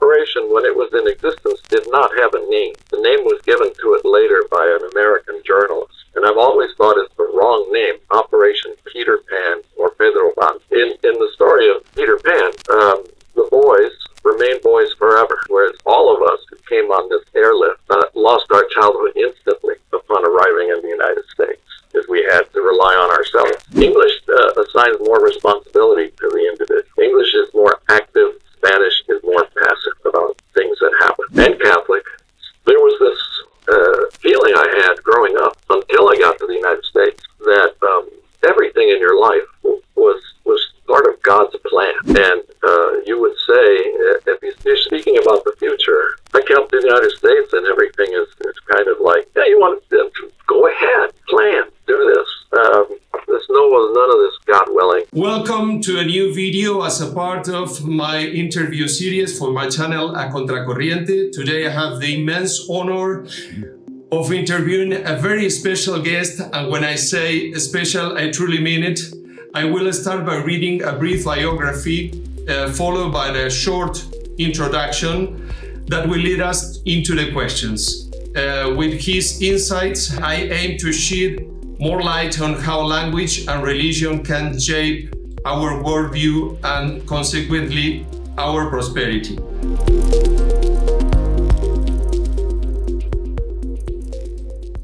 corporation, when it was in existence, did not have a name. The name was given to it later by an American journalist. And I've always thought it's the wrong name, Operation Peter Pan or Pedro Pan. In the story of Peter Pan, the boys remain boys forever, whereas all of us who came on this airlift lost our childhood instantly upon arriving in the United States, because we had to rely on ourselves. English assigns more responsibility to the individual. English is more active. Spanish is more passive about things that happen. And Catholic, there was this feeling I had growing up until I got to the United States that everything in your life was part of God's plan. And you would say, if you're speaking about the future, I come to the United States and everything is kind of like, yeah, you want to go ahead, plan, do this. There's none of this, God willing. Welcome to a new video as a part of my interview series for my channel A Contracorriente. Today I have the immense honor of interviewing a very special guest, and when I say special, I truly mean it. I will start by reading a brief biography, followed by a short introduction that will lead us into the questions. With his insights, I aim to shed more light on how language and religion can shape our worldview and consequently our prosperity.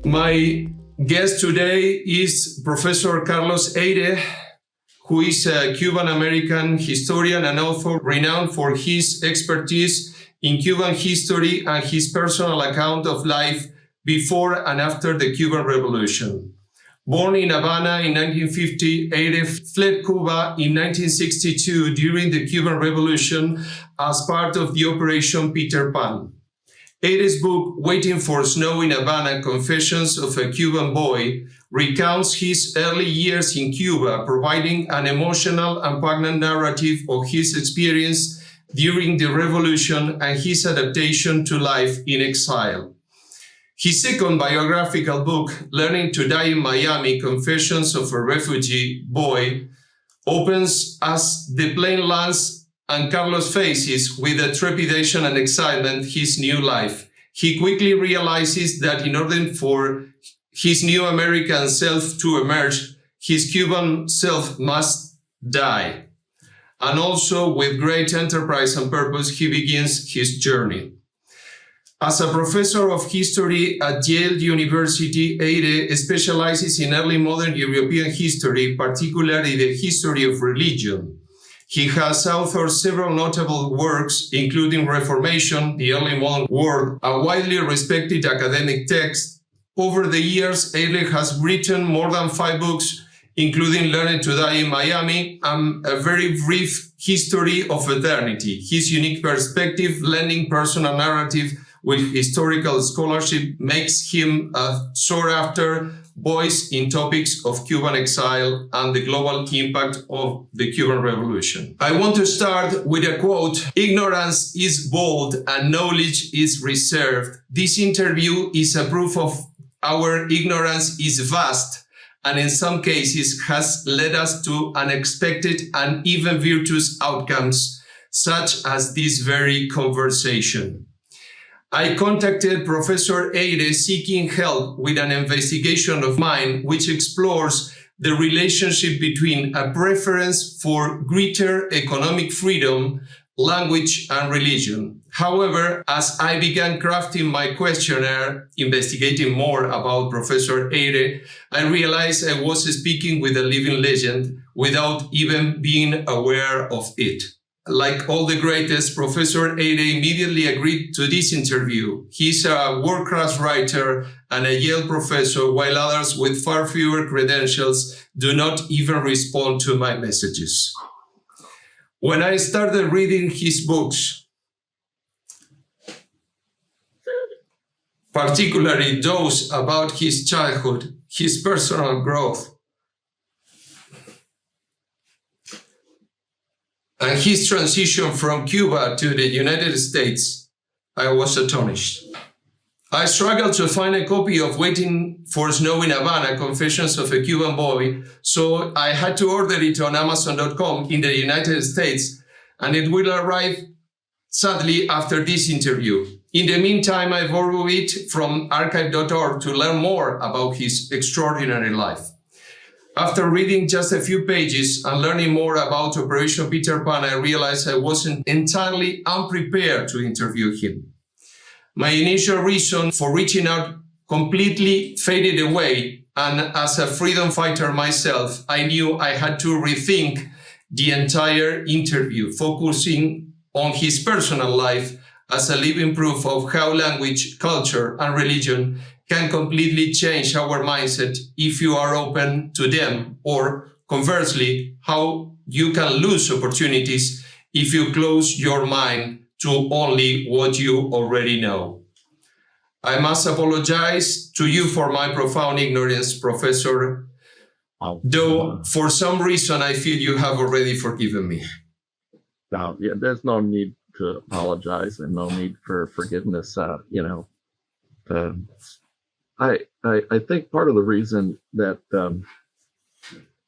My guest today is Professor Carlos Eire, who is a Cuban-American historian and author renowned for his expertise in Cuban history and his personal account of life before and after the Cuban Revolution. Born in Havana in 1950, Eire fled Cuba in 1962 during the Cuban Revolution as part of the Operation Peter Pan. Eire's book, Waiting for Snow in Havana, Confessions of a Cuban Boy, recounts his early years in Cuba, providing an emotional and poignant narrative of his experience during the revolution and his adaptation to life in exile. His second biographical book, Learning to Die in Miami, Confessions of a Refugee Boy, opens as the plane lands and Carlos faces with a trepidation and excitement his new life. He quickly realizes that in order for his new American self to emerge, his Cuban self must die. And also, with great enterprise and purpose, he begins his journey. As a professor of history at Yale University, Eire specializes in early modern European history, particularly the history of religion. He has authored several notable works, including Reformation, the Early Modern World, a widely respected academic text. Over the years, Eire has written more than 5 books, including Learning to Die in Miami and a very brief history of eternity. His unique perspective, lending personal narrative with historical scholarship, makes him a sought-after voice in topics of Cuban exile and the global impact of the Cuban Revolution. I want to start with a quote: "Ignorance is bold and knowledge is reserved." This interview is a proof of our ignorance is vast and in some cases has led us to unexpected and even virtuous outcomes, such as this very conversation. I contacted Professor Eire seeking help with an investigation of mine which explores the relationship between a preference for greater economic freedom, language, and religion. However, as I began crafting my questionnaire, investigating more about Professor Eire, I realized I was speaking with a living legend without even being aware of it. Like all the greatest, Professor Eire immediately agreed to this interview. He's a world-class writer and a Yale professor, while others with far fewer credentials do not even respond to my messages. When I started reading his books, particularly those about his childhood, his personal growth, and his transition from Cuba to the United States, I was astonished. I struggled to find a copy of Waiting for Snow in Havana, Confessions of a Cuban Boy, so I had to order it on Amazon.com in the United States, and it will arrive sadly, after this interview. In the meantime, I borrowed it from archive.org to learn more about his extraordinary life. After reading just a few pages and learning more about Operation Peter Pan, I realized I wasn't entirely unprepared to interview him. My initial reason for reaching out completely faded away, and as a freedom fighter myself, I knew I had to rethink the entire interview, focusing on his personal life as a living proof of how language, culture, and religion can completely change our mindset if you are open to them, or conversely, how you can lose opportunities if you close your mind to only what you already know. I must apologize to you for my profound ignorance, Professor, though for some reason I feel you have already forgiven me. No, yeah, there's no need to apologize and no need for forgiveness. I think part of the reason that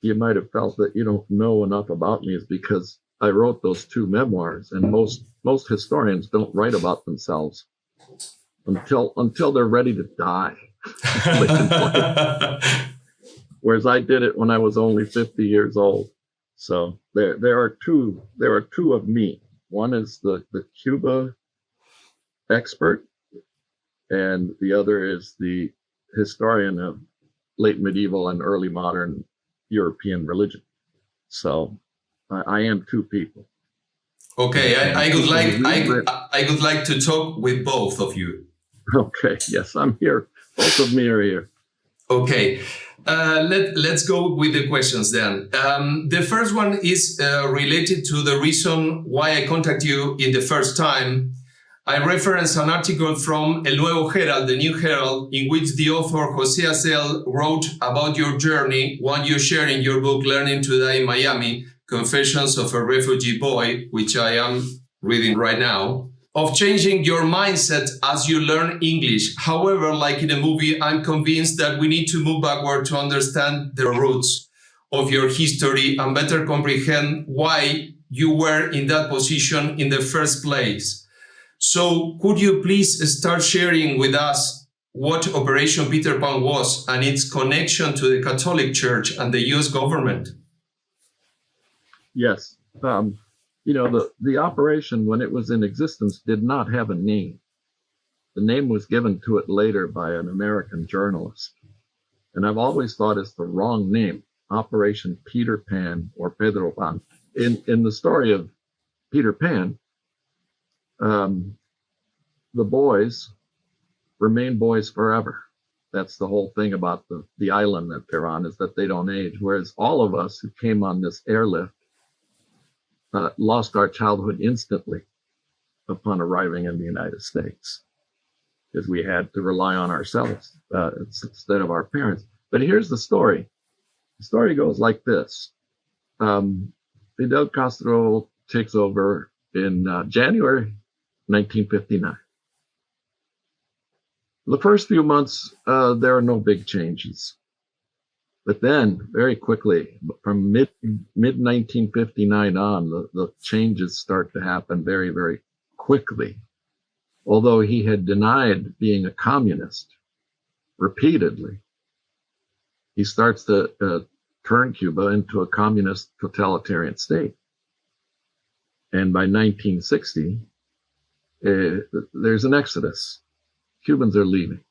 you might have felt that you don't know enough about me is because I wrote those two memoirs, and most historians don't write about themselves until they're ready to die. Whereas I did it when I was only 50 years old. So there are two of me. One is the Cuba expert, and the other is the historian of late medieval and early modern European religion. So I am two people. Okay, I would like to talk with both of you. Okay, yes, I'm here. Both of me are here. Okay, let's go with the questions then. The first one is related to the reason why I contacted you in the first time. I reference an article from El Nuevo Herald, the New Herald, in which the author Jose Acel wrote about your journey, one you share in your book, Learning to Die in Miami, Confessions of a Refugee Boy, which I am reading right now, of changing your mindset as you learn English. However, like in the movie, I'm convinced that we need to move backward to understand the roots of your history and better comprehend why you were in that position in the first place. So could you please start sharing with us what Operation Peter Pan was and its connection to the Catholic Church and the US government? Yes. The operation, when it was in existence, did not have a name. The name was given to it later by an American journalist. And I've always thought it's the wrong name, Operation Peter Pan or Pedro Pan. In the story of Peter Pan, the boys remain boys forever. That's the whole thing about the island that they're on, is that they don't age. Whereas all of us who came on this airlift lost our childhood instantly upon arriving in the United States, because we had to rely on ourselves instead of our parents. But here's the story. The story goes like this. Fidel Castro takes over in January 1959. The first few months, there are no big changes. But then, very quickly, from mid-1959 on, the changes start to happen very, very quickly. Although he had denied being a communist repeatedly, he starts to turn Cuba into a communist totalitarian state. And by 1960, there's an exodus. Cubans are leaving.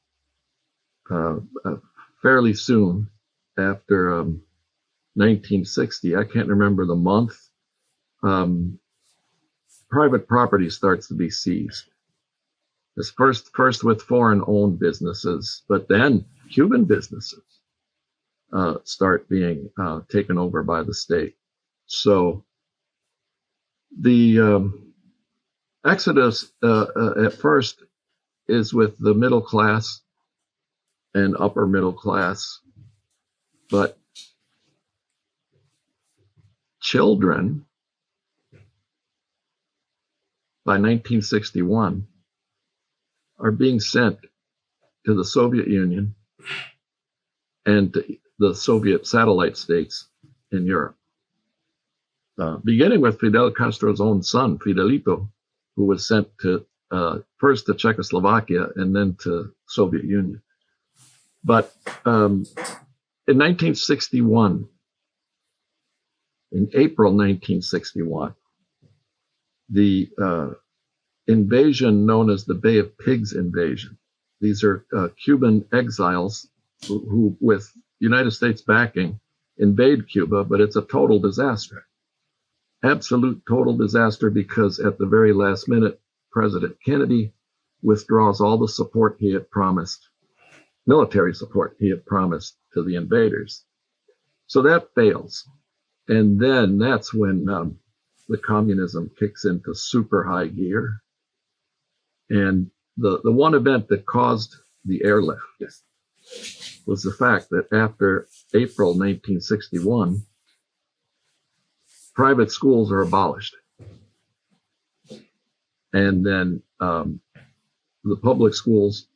Fairly soon after 1960, I can't remember the month, private property starts to be seized. It's first with foreign-owned businesses, but then Cuban businesses start being taken over by the state. So the exodus at first is with the middle class and upper middle class, but children by 1961 are being sent to the Soviet Union and to the Soviet satellite states in Europe. Beginning with Fidel Castro's own son, Fidelito, who was sent to first to Czechoslovakia and then to Soviet Union. But in 1961, in April 1961, the invasion known as the Bay of Pigs invasion. These are Cuban exiles who, with United States backing, invade Cuba, but it's a total disaster. Absolute total disaster, because at the very last minute, President Kennedy withdraws all the support he had promised, military support he had promised to the invaders. So that fails. And then that's when the communism kicks into super high gear. And the one event that caused the airlift was the fact that after April 1961, private schools are abolished. And then the public schools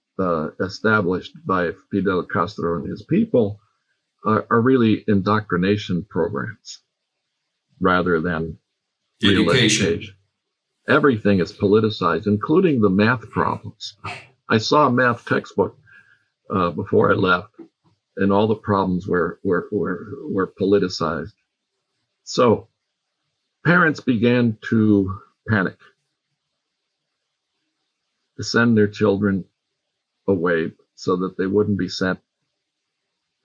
established by Fidel Castro and his people are really indoctrination programs rather than real education. Everything is politicized, including the math problems. I saw a math textbook before I left, and all the problems were politicized. So parents began to panic, to send their children away so that they wouldn't be sent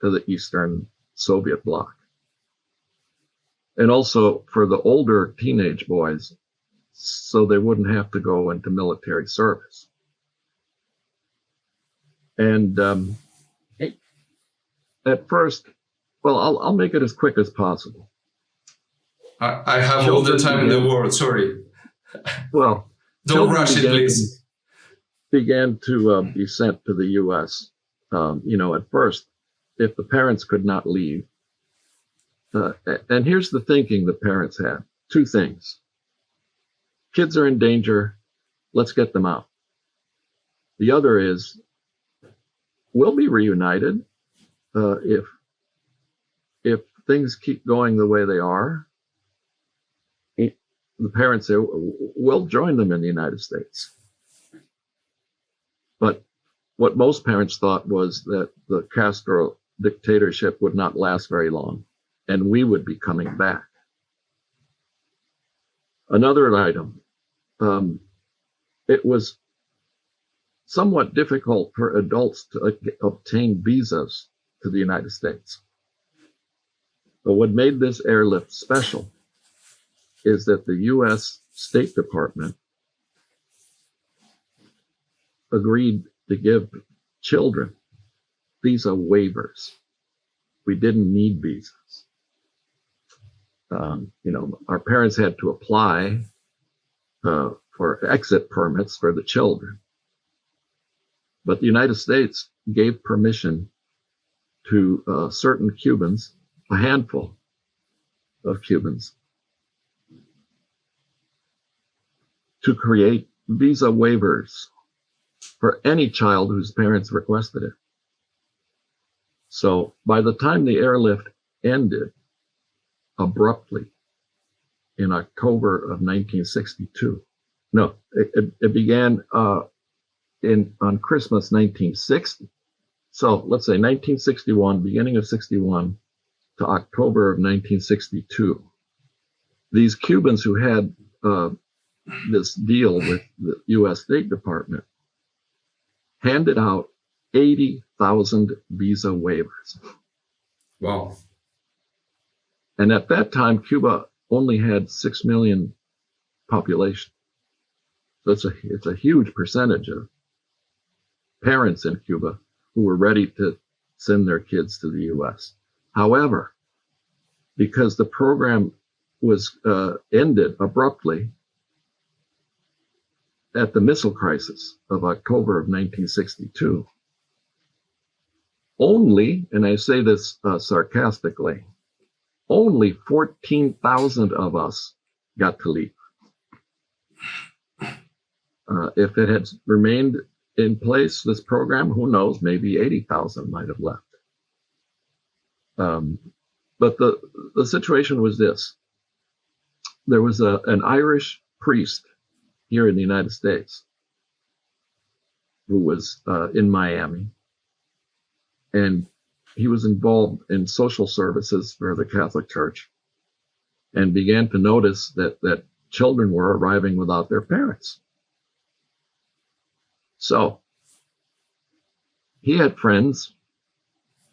to the Eastern Soviet bloc. And also for the older teenage boys, so they wouldn't have to go into military service. And at first, well, I'll make it as quick as possible. I have all the time in the world, sorry. Well, don't rush it, please. Began to be sent to the U.S. At first, if the parents could not leave. And here's the thinking the parents had. Two things. Kids are in danger. Let's get them out. The other is, we'll be reunited if things keep going the way they are. The parents say, we'll join them in the United States. But what most parents thought was that the Castro dictatorship would not last very long, and we would be coming back. Another item, it was somewhat difficult for adults to obtain visas to the United States. But what made this airlift special is that the U.S. State Department agreed to give children visa waivers. We didn't need visas. Our parents had to apply for exit permits for the children. But the United States gave permission to certain Cubans, a handful of Cubans, to create visa waivers for any child whose parents requested it. So by the time the airlift ended abruptly in October of 1962, no, it began on Christmas 1960. So let's say 1961, beginning of 61 to October of 1962. These Cubans who had this deal with the U.S. State Department handed out 80,000 visa waivers. Wow. And at that time, Cuba only had 6 million population. So it's a huge percentage of parents in Cuba who were ready to send their kids to the U.S. However, because the program was ended abruptly at the missile crisis of October of 1962, only, and I say this sarcastically, only 14,000 of us got to leave. If it had remained in place, this program, who knows, maybe 80,000 might have left. But the situation was this. There was an Irish priest. here in the United States who was in Miami. And he was involved in social services for the Catholic Church and began to notice that children were arriving without their parents. So he had friends,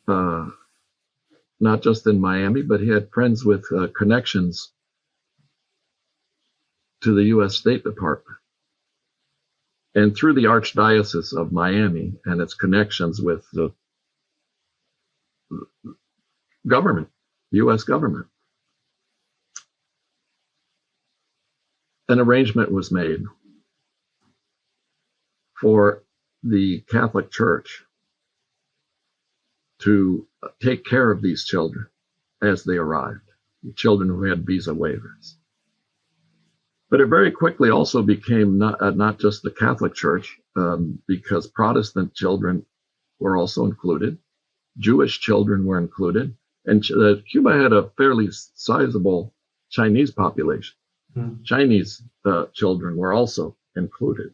not just in Miami, but he had friends with connections to the U.S. State Department. And through the Archdiocese of Miami and its connections with the government, U.S. government, an arrangement was made for the Catholic Church to take care of these children as they arrived, children who had visa waivers. But it very quickly also became not just the Catholic Church, because Protestant children were also included, Jewish children were included, and Cuba had a fairly sizable Chinese population. Chinese children were also included.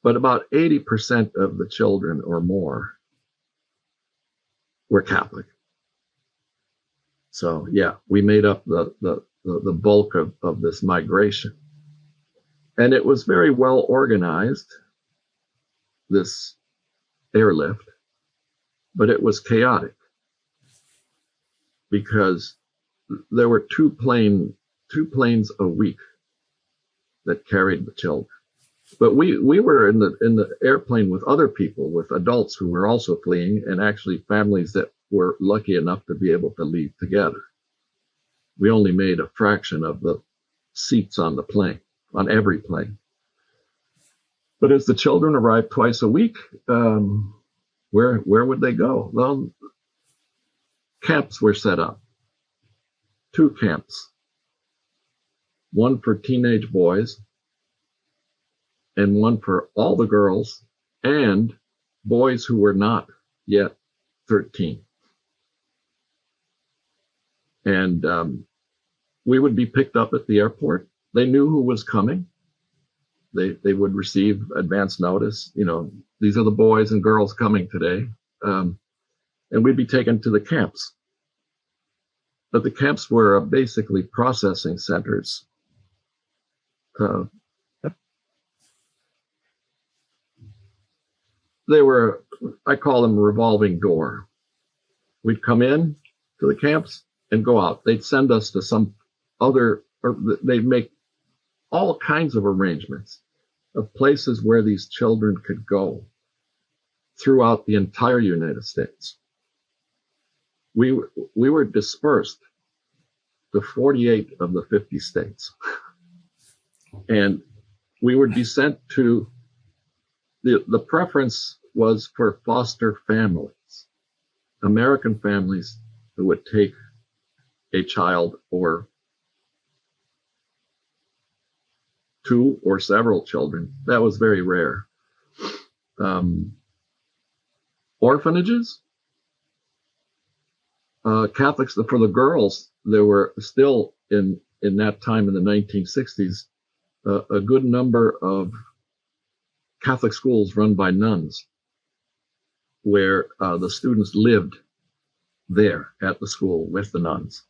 But about 80% of the children or more were Catholic. So yeah, we made up the bulk of this migration. And it was very well organized, this airlift, but it was chaotic because there were two planes a week that carried the children. But we were in the airplane with other people, with adults who were also fleeing, and actually families that were lucky enough to be able to leave together. We only made a fraction of the seats on the plane, on every plane. But as the children arrived twice a week, where would they go? Well, camps were set up. 2 camps. One for teenage boys and one for all the girls and boys who were not yet 13. And we would be picked up at the airport. They knew who was coming. They would receive advance notice. You know, these are the boys and girls coming today. And we'd be taken to the camps. But the camps were basically processing centers. They were, I call them revolving door. We'd come in to the camps and go out. They'd send us to some other, or they'd make all kinds of arrangements of places where these children could go throughout the entire United States. We were dispersed to 48 of the 50 states. And we would be sent to, the preference was for foster families, American families who would take a child or 2 or several children. That was very rare. Orphanages, Catholics, for the girls, there were still in that time in the 1960s, a good number of Catholic schools run by nuns where the students lived there at the school with the nuns.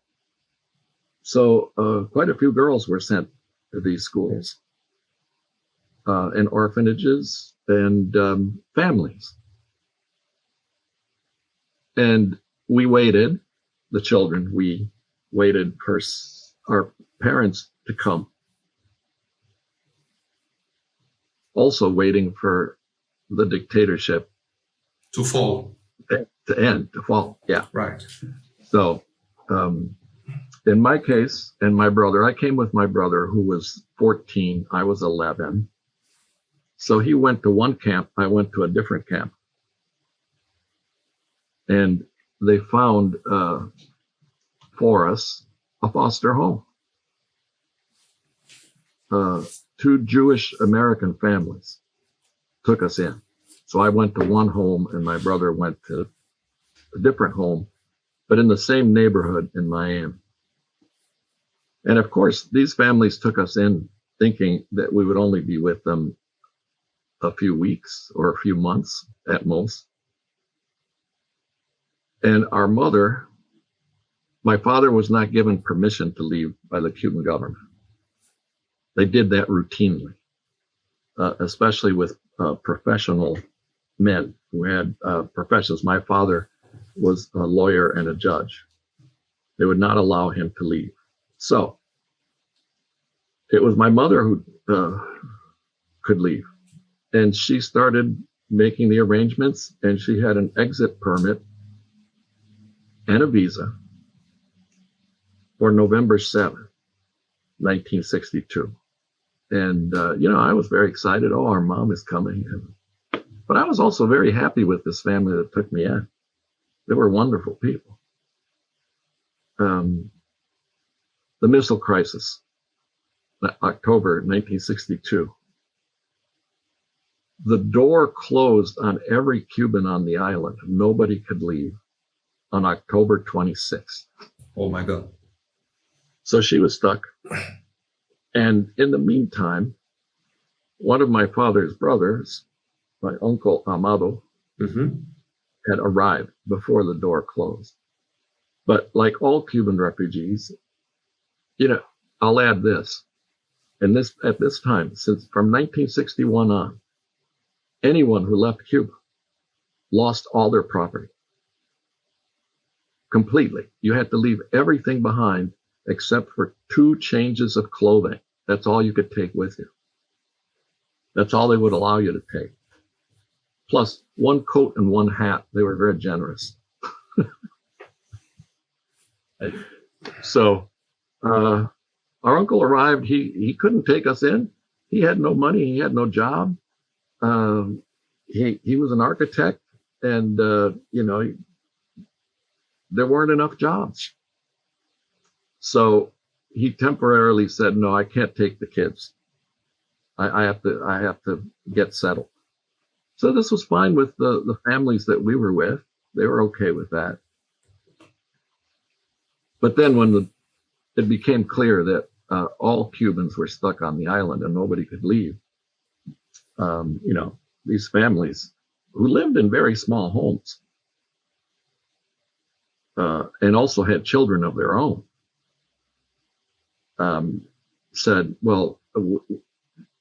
So quite a few girls were sent to these schools and orphanages and families. And we waited, the children, we waited for our parents to come. Also waiting for the dictatorship to fall. To end, to fall, yeah. Right. So in my case, and my brother, I came with my brother who was 14, I was 11. So he went to one camp, I went to a different camp. And they found for us a foster home. 2 Jewish American families took us in. So I went to one home and my brother went to a different home, but in the same neighborhood in Miami. And of course, these families took us in thinking that we would only be with them a few weeks or a few months at most. And our mother, my father was not given permission to leave by the Cuban government. They did that routinely, especially with professional men who had professions. My father was a lawyer and a judge. They would not allow him to leave. So it was my mother who could leave. And she started making the arrangements, and she had an exit permit and a visa for November 7th, 1962. And, I was very excited. Oh, our mom is coming. But I was also very happy with this family that took me in. They were wonderful people. The missile crisis, October 1962. The door closed on every Cuban on the island. Nobody could leave on October 26th. Oh my God. So she was stuck. And in the meantime, one of my father's brothers, my uncle Amado, had arrived before the door closed. But like all Cuban refugees, I'll add this. And at this time, since from 1961 on, anyone who left Cuba lost all their property. Completely. You had to leave everything behind except for 2 changes of clothing. That's all you could take with you. That's all they would allow you to take. Plus 1 coat and 1 hat. They were very generous. So our uncle arrived. He couldn't take us in. He had no money. He had no job. He was an architect, and there weren't enough jobs. So he temporarily said, "No, I can't take the kids. I have to get settled." So this was fine with the families that we were with. They were okay with that. But then when it became clear that all Cubans were stuck on the island and nobody could leave, these families who lived in very small homes and also had children of their own said, "Well,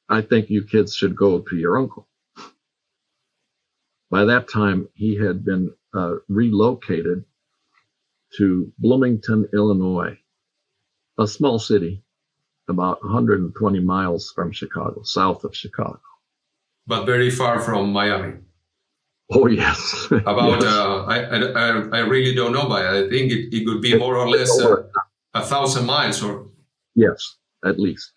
I think you kids should go to your uncle." By that time, he had been relocated to Bloomington, Illinois, a small city about 120 miles from Chicago, south of Chicago. But very far from Miami. Oh, yes. About, yes. I really don't know, but I think it could be more or less 1,000 miles or. Yes, at least.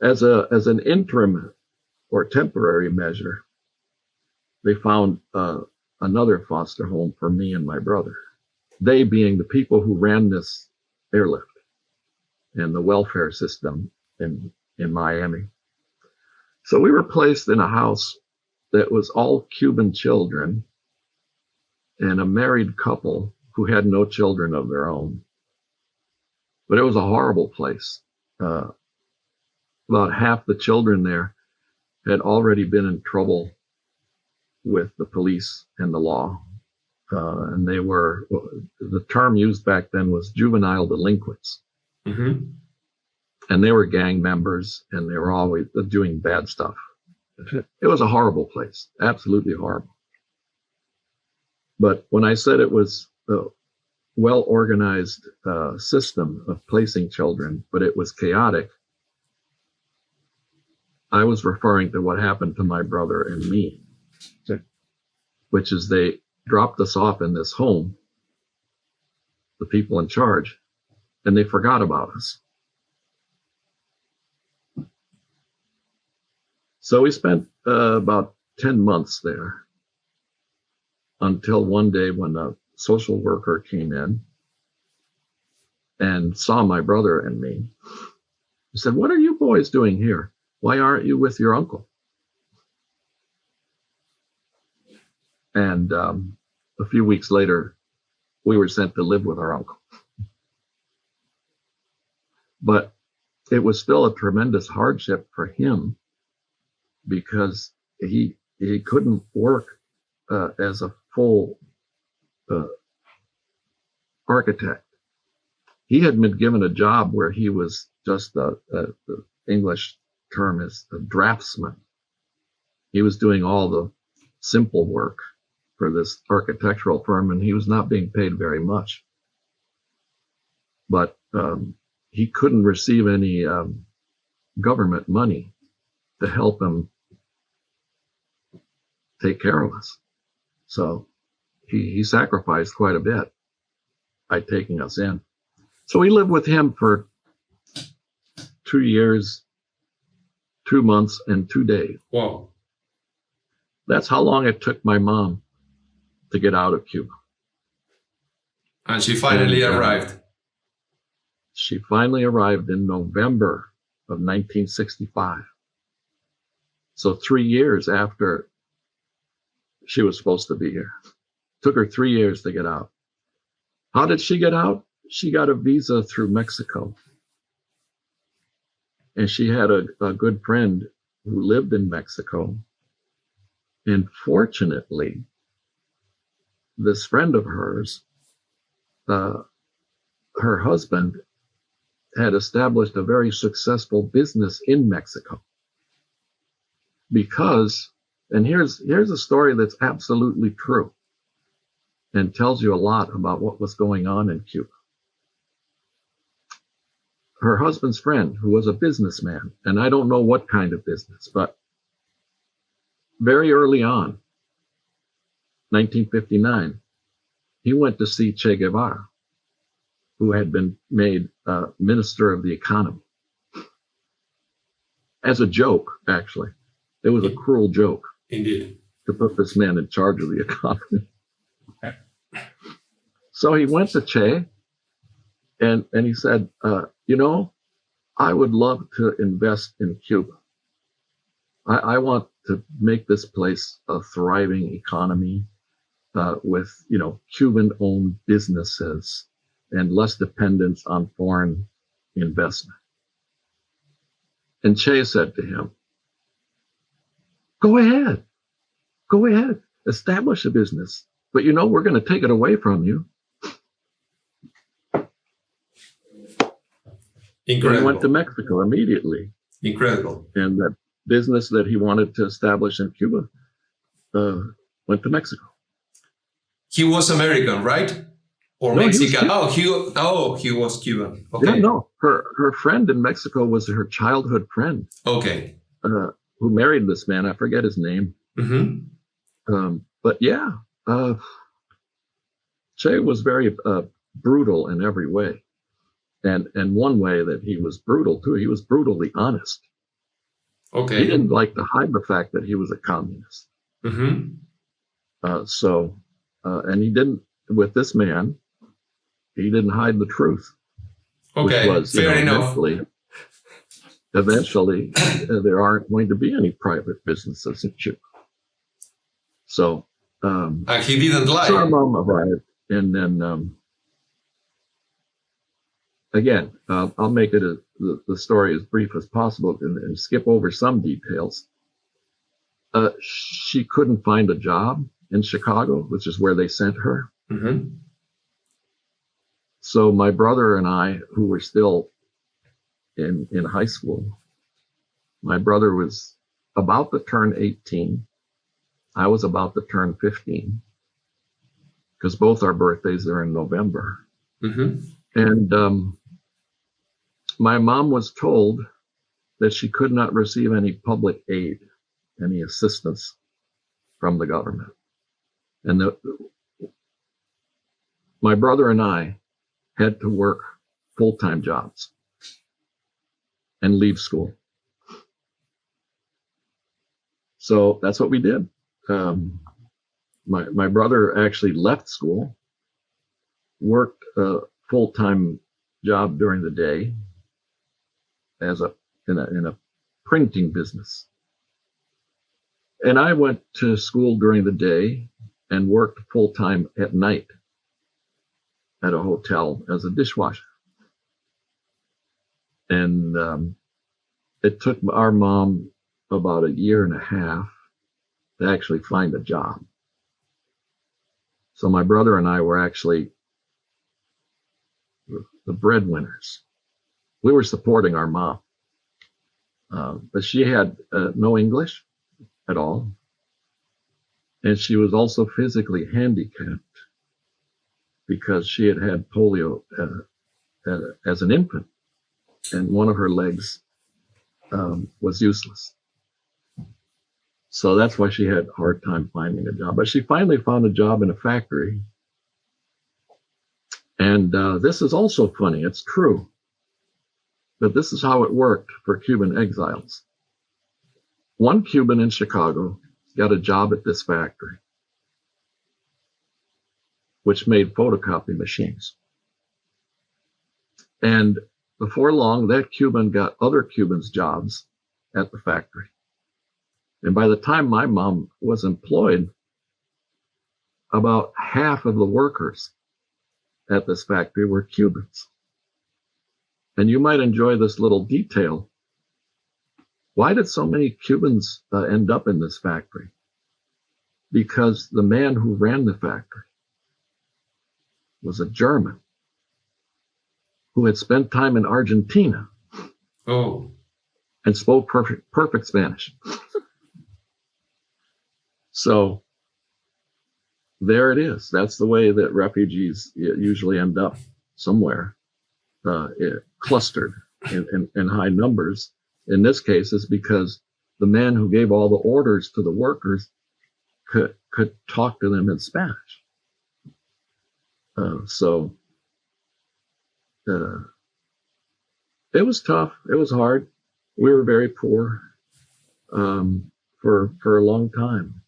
As an interim or temporary measure, they found another foster home for me and my brother. They being the people who ran this airlift and the welfare system in Miami. So we were placed in a house that was all Cuban children and a married couple who had no children of their own. But it was a horrible place. About half the children there had already been in trouble with the police and the law. And they were, the term used back then was juvenile delinquents. Mm-hmm. And they were gang members, and they were always doing bad stuff. It was a horrible place, absolutely horrible. But when I said it was a well-organized system of placing children, but it was chaotic, I was referring to what happened to my brother and me, which is they dropped us off in this home, the people in charge, and they forgot about us. So we spent about 10 months there until one day when a social worker came in and saw my brother and me. He said, "What are you boys doing here? Why aren't you with your uncle?" And a few weeks later, we were sent to live with our uncle. But it was still a tremendous hardship for him because he couldn't work as a full architect. He had been given a job where he was just the English term is a draftsman. He was doing all the simple work for this architectural firm, and he was not being paid very much. But he couldn't receive any government money to help him take care of us. So he sacrificed quite a bit by taking us in. So we lived with him for 2 years, 2 months, and 2 days. Wow. That's how long it took my mom to get out of Cuba. And she finally arrived. She finally arrived in November of 1965. So 3 years after she was supposed to be here. Took her 3 years to get out. How did she get out? She got a visa through Mexico. And she had a good friend who lived in Mexico. And fortunately, this friend of hers, her husband had established a very successful business in Mexico. Because, and here's a story that's absolutely true and tells you a lot about what was going on in Cuba. Her husband's friend, who was a businessman, and I don't know what kind of business, but very early on, 1959, he went to see Che Guevara, who had been made Minister of the Economy. As a joke, actually. It was a cruel joke. Indeed. To put this man in charge of the economy. So he went to Che and he said, I would love to invest in Cuba. I want to make this place a thriving economy with, Cuban-owned businesses and less dependence on foreign investment. And Che said to him, Go ahead, establish a business. But we're going to take it away from you. Incredible. And he went to Mexico immediately. Incredible. And that business that he wanted to establish in Cuba went to Mexico. He was American, right? Or No, Mexican? He was Cuban. Okay. Yeah, no. Her friend in Mexico was her childhood friend. Okay. Who married this man. I forget his name. Mm-hmm. But yeah, Che was very brutal in every way. And one way that he was brutal too, he was brutally honest. Okay. He didn't like to hide the fact that he was a communist. Mm-hmm. And he didn't, with this man, he didn't hide the truth. Okay, which was, fair enough. Eventually, there aren't going to be any private businesses in Cuba. So, and he didn't lie. So our mom arrived, and then, again, I'll make it the story as brief as possible and skip over some details. She couldn't find a job in Chicago, which is where they sent her. Mm-hmm. So my brother and I, who were still in high school, my brother was about to turn 18. I was about to turn 15, because both our birthdays are in November. Mm-hmm. And my mom was told that she could not receive any public aid, any assistance from the government. And my brother and I had to work full-time jobs and leave school. So that's what we did. My brother actually left school, worked a full-time job during the day in a printing business. And I went to school during the day and worked full-time at night at a hotel as a dishwasher. And it took our mom about a year and a half to actually find a job. So my brother and I were actually the breadwinners. We were supporting our mom. But she had no English at all. And she was also physically handicapped because she had had polio as an infant. And one of her legs was useless. So that's why she had a hard time finding a job. But she finally found a job in a factory. And this is also funny. It's true. But this is how it worked for Cuban exiles. One Cuban in Chicago got a job at this factory, which made photocopy machines. And before long, that Cuban got other Cubans jobs at the factory. And by the time my mom was employed, about half of the workers at this factory were Cubans. And you might enjoy this little detail. Why did so many Cubans end up in this factory? Because the man who ran the factory was a German who had spent time in Argentina. Oh. And spoke perfect Spanish. So there it is. That's the way that refugees usually end up, somewhere clustered in high numbers. In this case, it's because the man who gave all the orders to the workers could talk to them in Spanish. So it was tough. It was hard. We were very poor for a long time.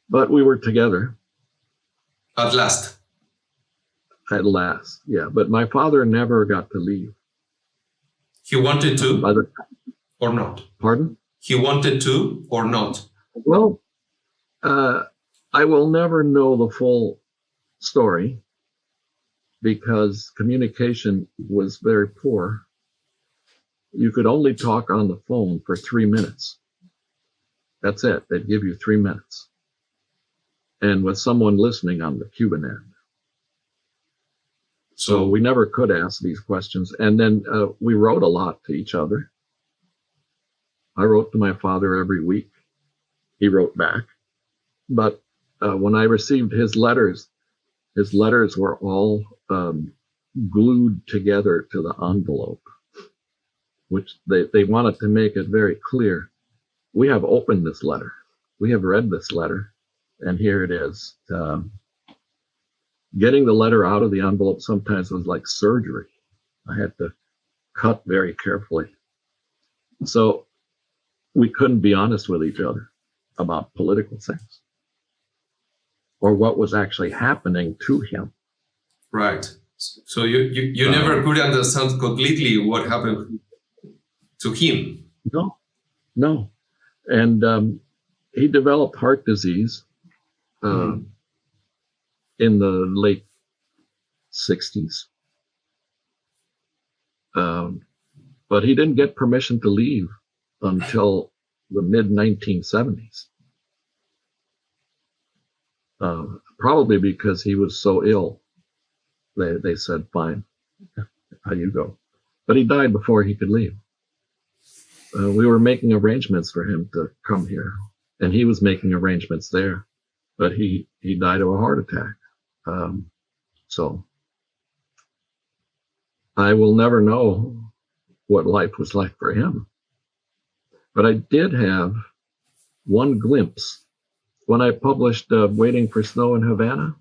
But we were together. At last. At last, yeah. But my father never got to leave. He wanted to or not? Pardon? He wanted to or not? Well, I will never know the full story because communication was very poor. You could only talk on the phone for 3 minutes. That's it. They'd give you 3 minutes. And with someone listening on the Cuban end. So we never could ask these questions. And then we wrote a lot to each other. I wrote to my father every week. He wrote back. But when I received his letters were all glued together to the envelope, which they wanted to make it very clear. We have opened this letter. We have read this letter. And here it is. Getting the letter out of the envelope sometimes was like surgery. I had to cut very carefully. So we couldn't be honest with each other about political things or what was actually happening to him. Right. So you never could understand completely what happened to him. No. And he developed heart disease in the late 60s. But he didn't get permission to leave until the mid-1970s. Probably because he was so ill. They said, fine, you go. But he died before he could leave. We were making arrangements for him to come here, and he was making arrangements there, but he died of a heart attack. So I will never know what life was like for him. But I did have one glimpse when I published Waiting for Snow in Havana.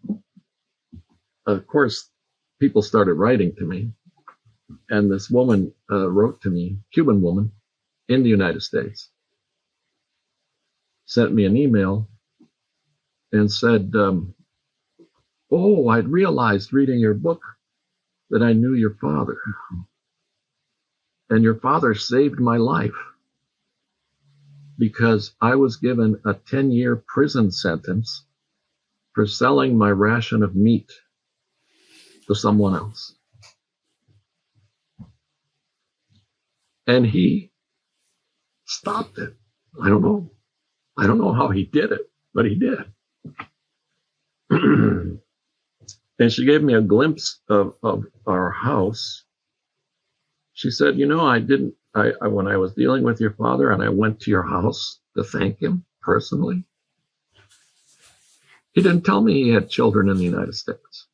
Of course, people started writing to me, and this woman wrote to me, Cuban woman in the United States, sent me an email and said, oh, I'd realized reading your book that I knew your father. And your father saved my life because I was given a 10-year prison sentence for selling my ration of meat to someone else. And he stopped it. I don't know how he did it, but he did. And she gave me a glimpse of our house. She said, when I was dealing with your father and I went to your house to thank him personally, he didn't tell me he had children in the United States.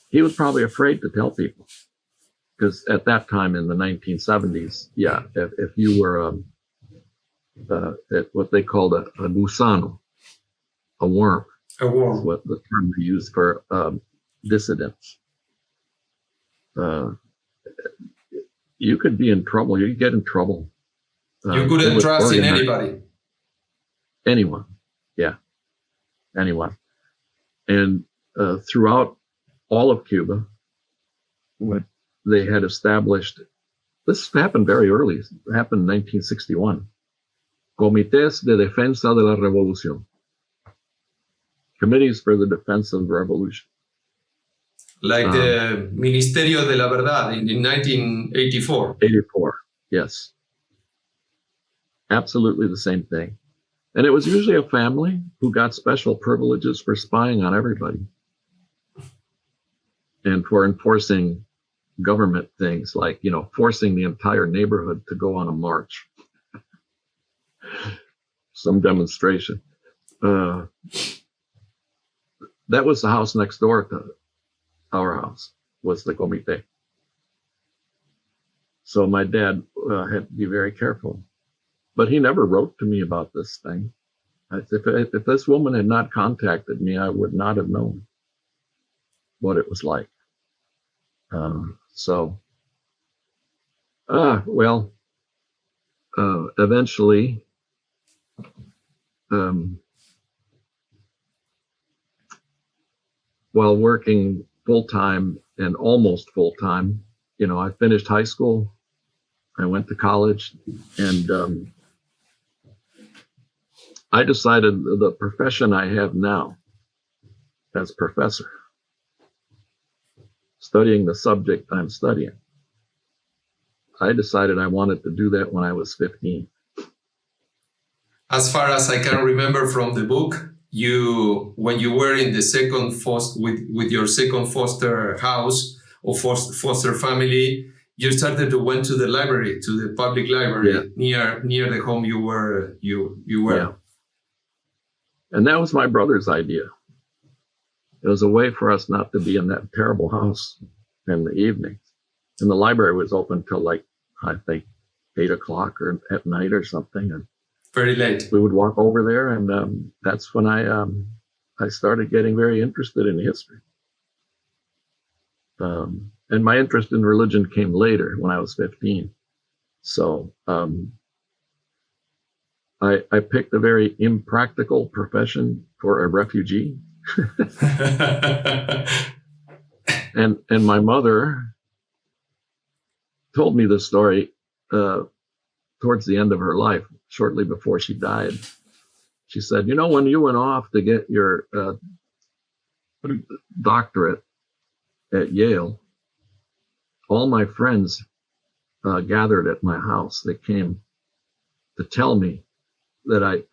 He was probably afraid to tell people, because at that time in the 1970s, if you were what they called a gusano, a worm, is what the term they use for dissidents. You could be in trouble. You could get in trouble. You couldn't trust in anybody. Anyone. Yeah. Anyone. And throughout all of Cuba, what they had established, this happened very early. It happened in 1961. Comités de Defensa de la Revolución. Committees for the Defense of the Revolution. Like the Ministerio de la Verdad in 1984. 84, yes. Absolutely the same thing. And it was usually a family who got special privileges for spying on everybody and for enforcing government things like, forcing the entire neighborhood to go on a march. Some demonstration. That was the house next door to our house, was the comité. So my dad had to be very careful. But he never wrote to me about this thing. If this woman had not contacted me, I would not have known what it was like. Eventually, while working full-time and almost full-time, I finished high school, I went to college, and I decided the profession I have now as professor, studying the subject I'm studying, I decided I wanted to do that when I was 15. As far as I can remember from the book, when you were in the second foster with your second foster house or foster family, you started to went to the library, to the public library near the home you were. Yeah. And that was my brother's idea. It was a way for us not to be in that terrible house in the evenings. And the library was open till I think 8 o'clock or at night or something. And very late. We would walk over there, and that's when I started getting very interested in history. And my interest in religion came later, when I was 15. So I picked a very impractical profession for a refugee. and my mother told me this story towards the end of her life, shortly before she died. She said, when you went off to get your doctorate at Yale, all my friends gathered at my house. They came to tell me that I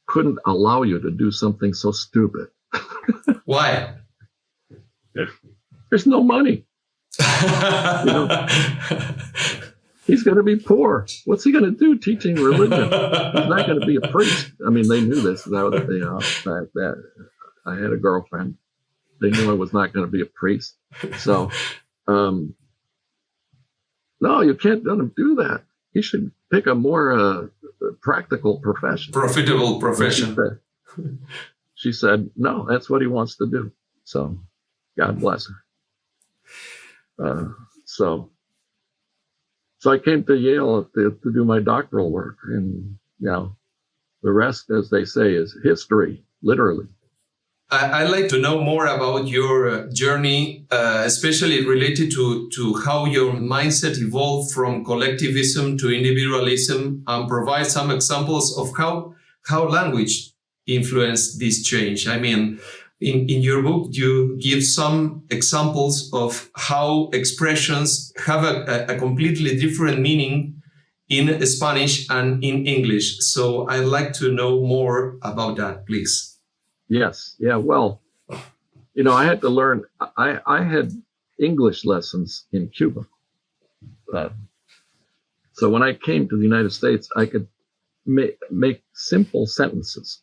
couldn't allow you to do something so stupid. Why? There's no money. He's going to be poor. What's he going to do teaching religion? He's not going to be a priest. I mean, they knew this. That I had a girlfriend. They knew I was not going to be a priest. So, no, you can't let him do that. He should pick a more practical profession. Profitable profession. She said, no, that's what he wants to do. So, God bless her. So I came to Yale to do my doctoral work, and the rest, as they say, is history, literally. I'd like to know more about your journey, especially related to how your mindset evolved from collectivism to individualism, and provide some examples of how how language influenced this change. I mean, in your book, you give some examples of how expressions have a completely different meaning in Spanish and in English. So I'd like to know more about that, please. Yes. Yeah. Well, I had to learn. I had English lessons in Cuba. So when I came to the United States, I could make simple sentences.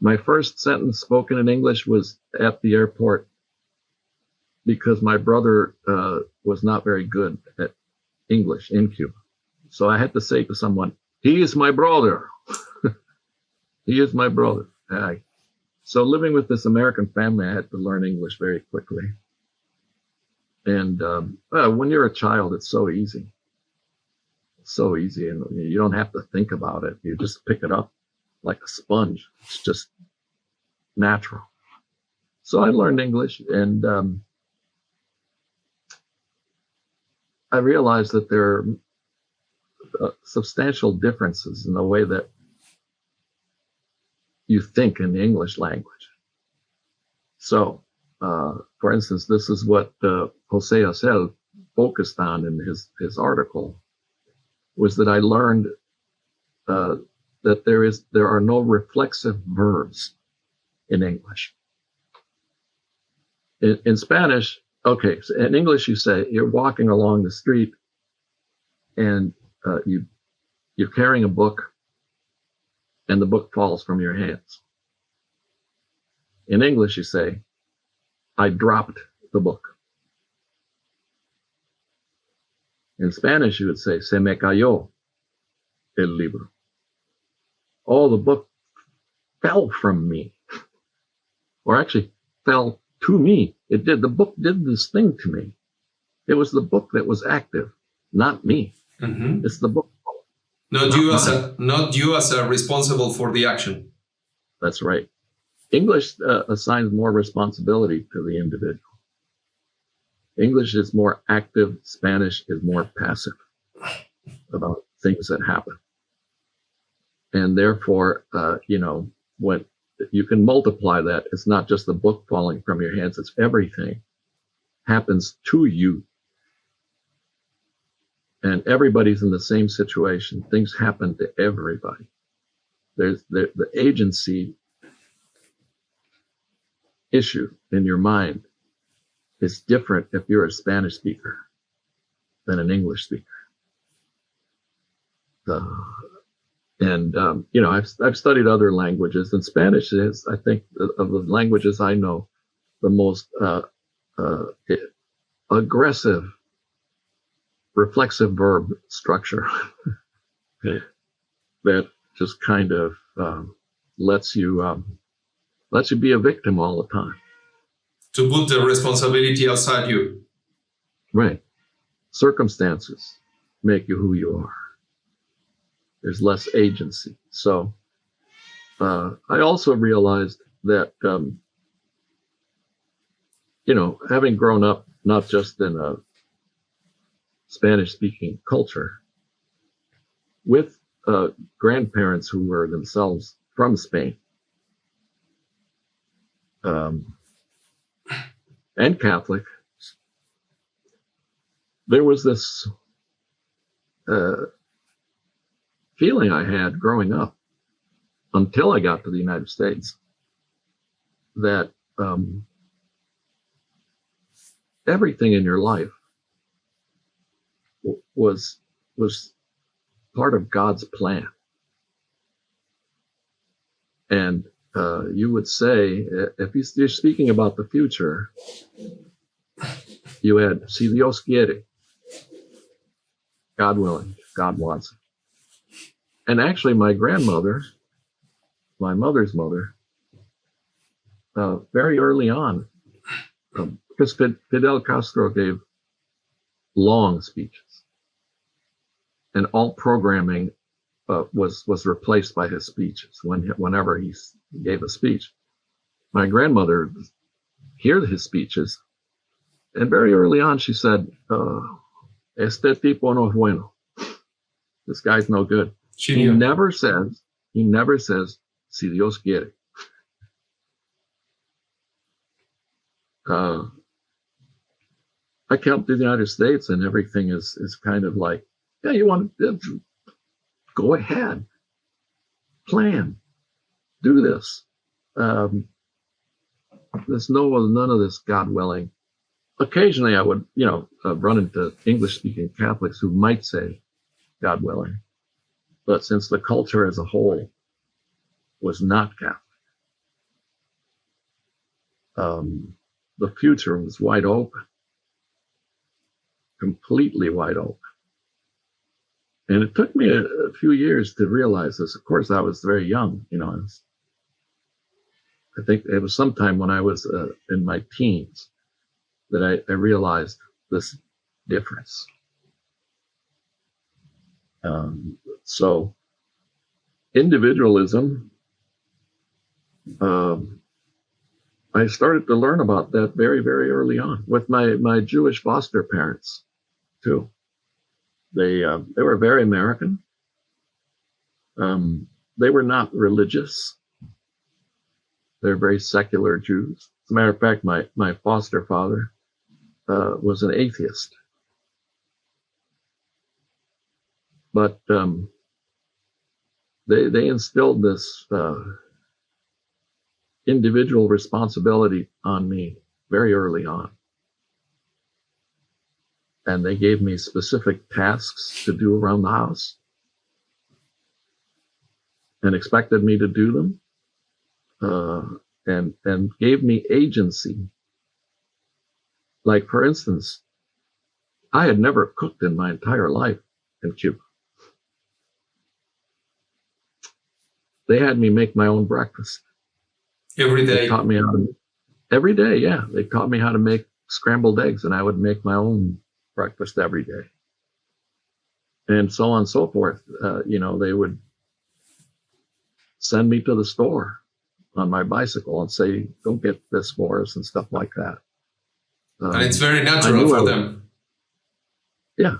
My first sentence spoken in English was at the airport because my brother was not very good at English in Cuba. So I had to say to someone, "He is my brother." He is my brother. So living with this American family, I had to learn English very quickly. And when you're a child, it's so easy. So easy, and you don't have to think about it. You just pick it up like a sponge. It's just natural. So I learned English, and I realized that there are substantial differences in the way that you think in the English language. So, for instance, this is what Jose Acel focused on in his article, was that I learned that there are no reflexive verbs in English. In Spanish, okay, so in English you say you're walking along the street and you're carrying a book and the book falls from your hands. In English you say, "I dropped the book." In Spanish you would say, "Se me cayó el libro." Oh, the book fell from me. Or actually fell to me. It did. The book did this thing to me. It was the book that was active, not me. Mm-hmm. It's the book. Not you as a responsible for the action. That's right. English assigns more responsibility to the individual. English is more active. Spanish is more passive about things that happen. And therefore, when you can multiply that, it's not just the book falling from your hands, it's everything happens to you. And everybody's in the same situation. Things happen to everybody. There's the agency issue in your mind is different if you're a Spanish speaker than an English speaker. I've studied other languages, and Spanish is, I think, of the languages I know, the most aggressive reflexive verb structure that just kind of lets you be a victim all the time. To put the responsibility outside you. Right. Circumstances make you who you are. There's less agency. So I also realized that, having grown up not just in a Spanish-speaking culture, with grandparents who were themselves from Spain, and Catholic, there was this feeling I had growing up until I got to the United States that everything in your life was part of God's plan. And you would say, if you're speaking about the future, you had, si Dios quiere, God willing, God wants it. And actually my grandmother, my mother's mother, very early on, because Fidel Castro gave long speeches, and all programming was replaced by his speeches whenever he gave a speech. My grandmother heard his speeches, and very early on she said, "Este tipo no es bueno. This guy's no good." He never says He never says, si Dios quiere. I come to the United States and everything is kind of like, yeah, you want to go ahead, plan, do this. There's none of this God willing. Occasionally I would, run into English-speaking Catholics who might say God willing. But since the culture as a whole was not Catholic, the future was wide open, completely wide open. And it took me a few years to realize this. Of course, I was very young, I think it was sometime when I was in my teens that I realized this difference. So individualism, I started to learn about that very, very early on with my Jewish foster parents too. They were very American. They were not religious. They're very secular Jews. As a matter of fact, my foster father was an atheist. But they instilled this individual responsibility on me very early on. And they gave me specific tasks to do around the house and expected me to do them, and gave me agency. Like, for instance, I had never cooked in my entire life in Cuba. They had me make my own breakfast. Every day? They taught me every day, yeah. They taught me how to make scrambled eggs, and I would make my own breakfast every day. And so on and so forth. They would send me to the store on my bicycle and say, go get this for us and stuff like that. And it's very natural for them. Yeah.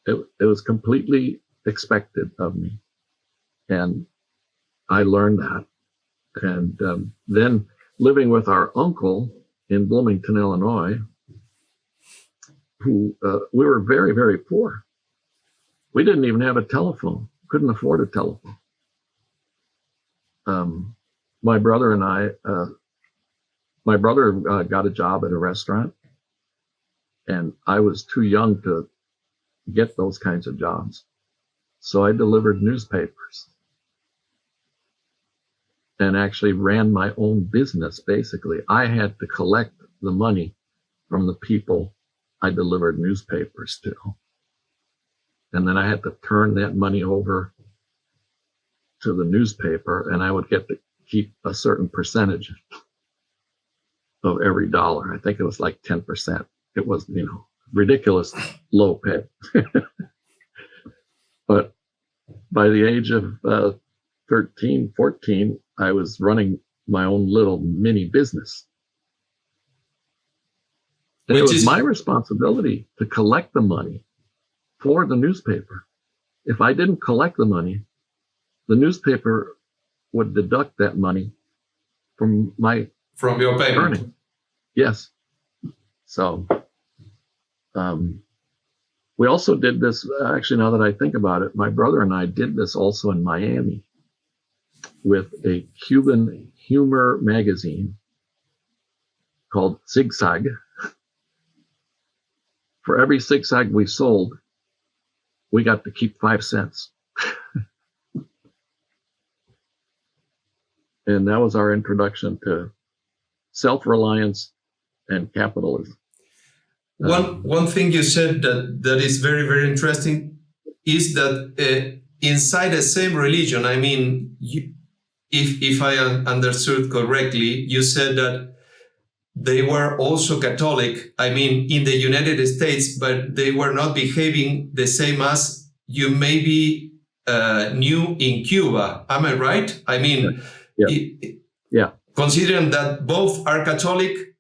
It was completely expected of me. And I learned that. And then living with our uncle in Bloomington, Illinois, who we were very, very poor. We didn't even have a telephone, couldn't afford a telephone. My brother and I, my brother got a job at a restaurant, and I was too young to get those kinds of jobs. So I delivered newspapers and actually ran my own business, basically. I had to collect the money from the people I delivered newspapers to. And then I had to turn that money over to the newspaper, and I would get to keep a certain percentage of every dollar. I think it was like 10%. It was, ridiculous low pay. But by the age of 13, 14, I was running my own little mini business. And it was my responsibility to collect the money for the newspaper. If I didn't collect the money, the newspaper would deduct that money from your payment. earning. Yes. So we also did this, actually, now that I think about it, my brother and I did this also in Miami with a Cuban humor magazine called Zigzag. For every zigzag we sold, we got to keep 5 cents. And that was our introduction to self-reliance and capitalism. One thing you said that is very, very interesting is that inside the same religion, I mean, if I understood correctly, you said that they were also Catholic, I mean, in the United States, but they were not behaving the same as you maybe knew in Cuba. Am I right? I mean, yeah. Considering that both are Catholic,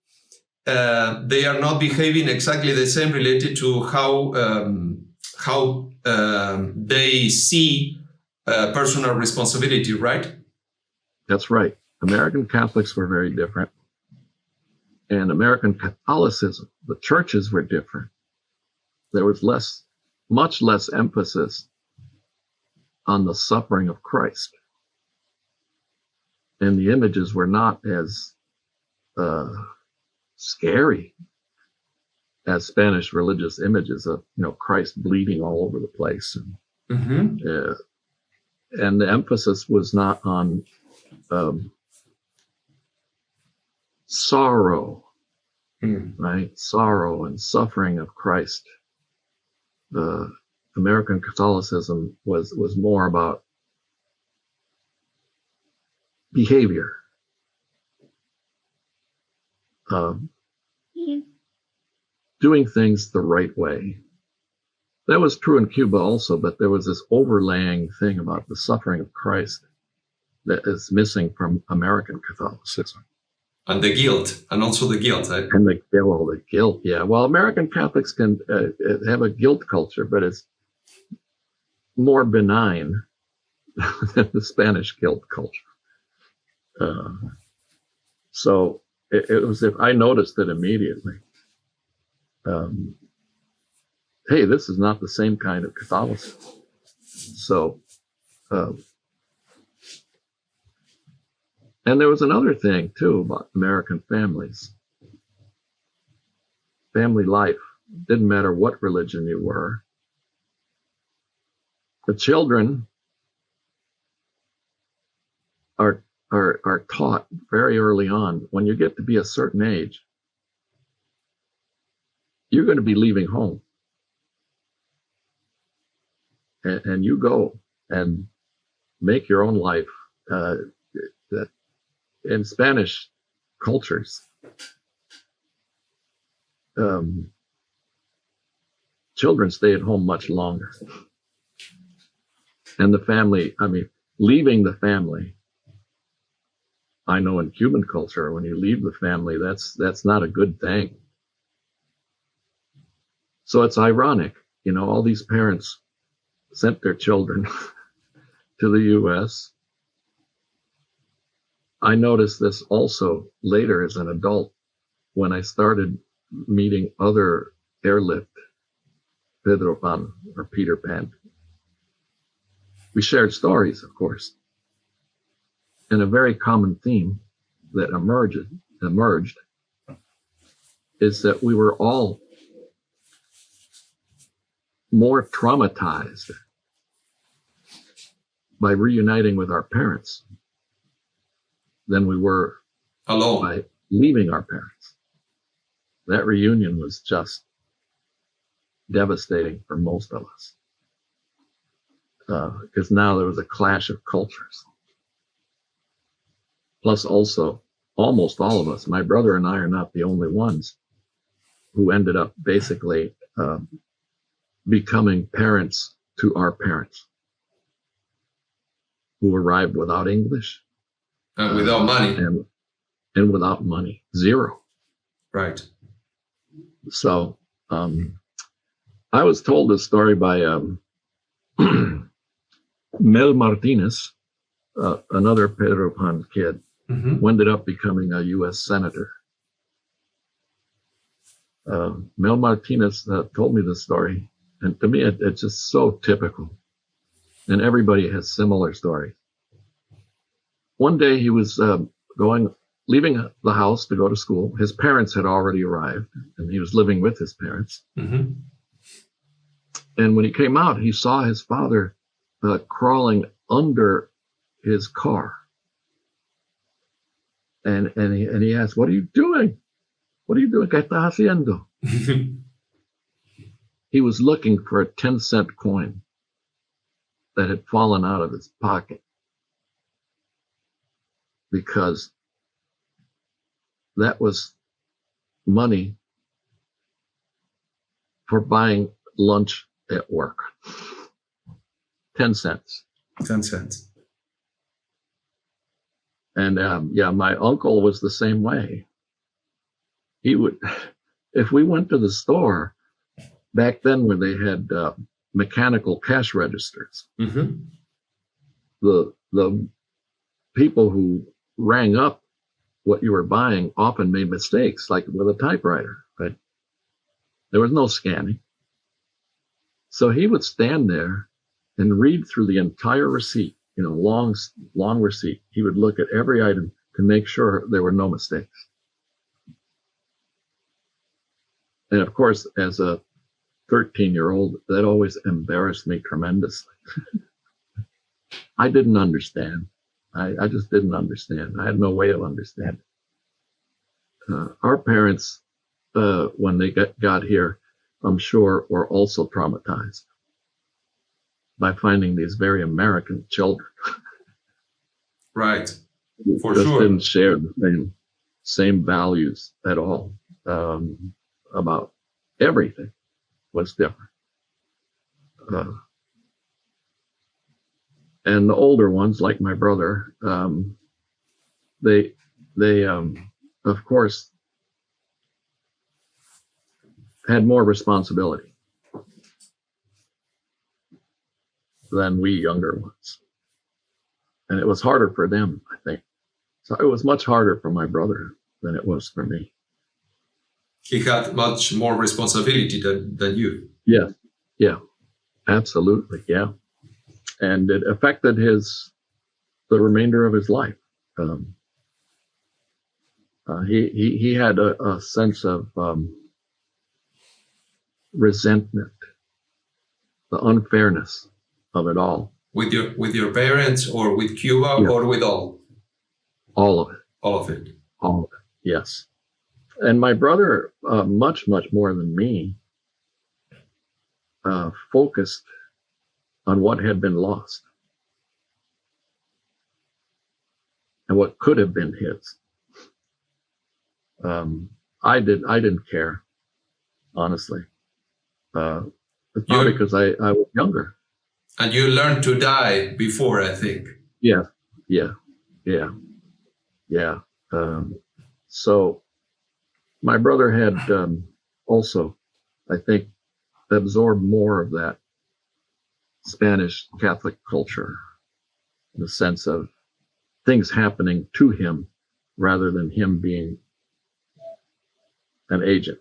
they are not behaving exactly the same related to how they see personal responsibility, right? That's right. American Catholics were very different. And American Catholicism, the churches were different. There was much less emphasis on the suffering of Christ. And the images were not as scary as Spanish religious images of, Christ bleeding all over the place. And the emphasis was not on sorrow, right? Sorrow and suffering of Christ. American Catholicism was more about behavior. Doing things the right way. That was true in Cuba also, but there was this overlaying thing about the suffering of Christ that is missing from American Catholicism. And the guilt, and also the guilt. And the guilt, yeah. Well, American Catholics can have a guilt culture, but it's more benign than the Spanish guilt culture. So it was, if I noticed it immediately. Hey, this is not the same kind of Catholicism. So, and there was another thing too about American families. Family life, didn't matter what religion you were. The children are taught very early on, when you get to be a certain age, you're going to be leaving home. And you go and make your own life. That in Spanish cultures, children stay at home much longer. And the family, leaving the family. I know in Cuban culture, when you leave the family, that's not a good thing. So it's ironic, all these parents sent their children to the U.S. I noticed this also later as an adult when I started meeting other airlift Pedro Pan or Peter Pan. We shared stories, of course. And a very common theme that emerged is that we were all more traumatized by reuniting with our parents than we were alone by leaving our parents. That reunion was just devastating for most of us. Because now there was a clash of cultures. Plus also, almost all of us, my brother and I are not the only ones who ended up basically becoming parents to our parents who arrived without English. Without money. And without money. Zero. Right. So I was told this story by Mel Martinez, another Pedro Pan kid, who ended up becoming a U.S. senator. Mel Martinez told me this story, and to me it's just so typical. And everybody has similar stories. One day he was leaving the house to go to school. His parents had already arrived, and he was living with his parents. And when he came out, he saw his father crawling under his car. And he asked, "What are you doing? What are you doing? ¿Qué estás haciendo?" He was looking for a 10-cent coin that had fallen out of his pocket, because that was money for buying lunch at work. 10 cents. 10 cents. And my uncle was the same way. He would, if we went to the store back then where they had mechanical cash registers, the people who rang up what you were buying often made mistakes, like with a typewriter, right? There was no scanning. So he would stand there and read through the entire receipt, long receipt. He would look at every item to make sure there were no mistakes. And of course, as a 13-year-old, that always embarrassed me tremendously. I didn't understand. I just didn't understand. I had no way of understanding. Our parents, when they got here, I'm sure, were also traumatized by finding these very American children. Right. For just sure. Didn't share the same values at all. About everything was different. And the older ones, like my brother, they of course had more responsibility than we younger ones. And it was harder for them, I think. So it was much harder for my brother than it was for me. He had much more responsibility than you. Yeah, absolutely, yeah. And it affected the remainder of his life. He had a sense of resentment, the unfairness of it all. With your parents, or with Cuba, Yeah. or with all? All of it. All of it. All of it, yes. And my brother, much more than me, focused on what had been lost and what could have been his. I didn't care, honestly. It's probably because I was younger. And you learned to die before, I think. Yeah. So my brother had also, I think, absorbed more of that Spanish Catholic culture, in the sense of things happening to him rather than him being an agent,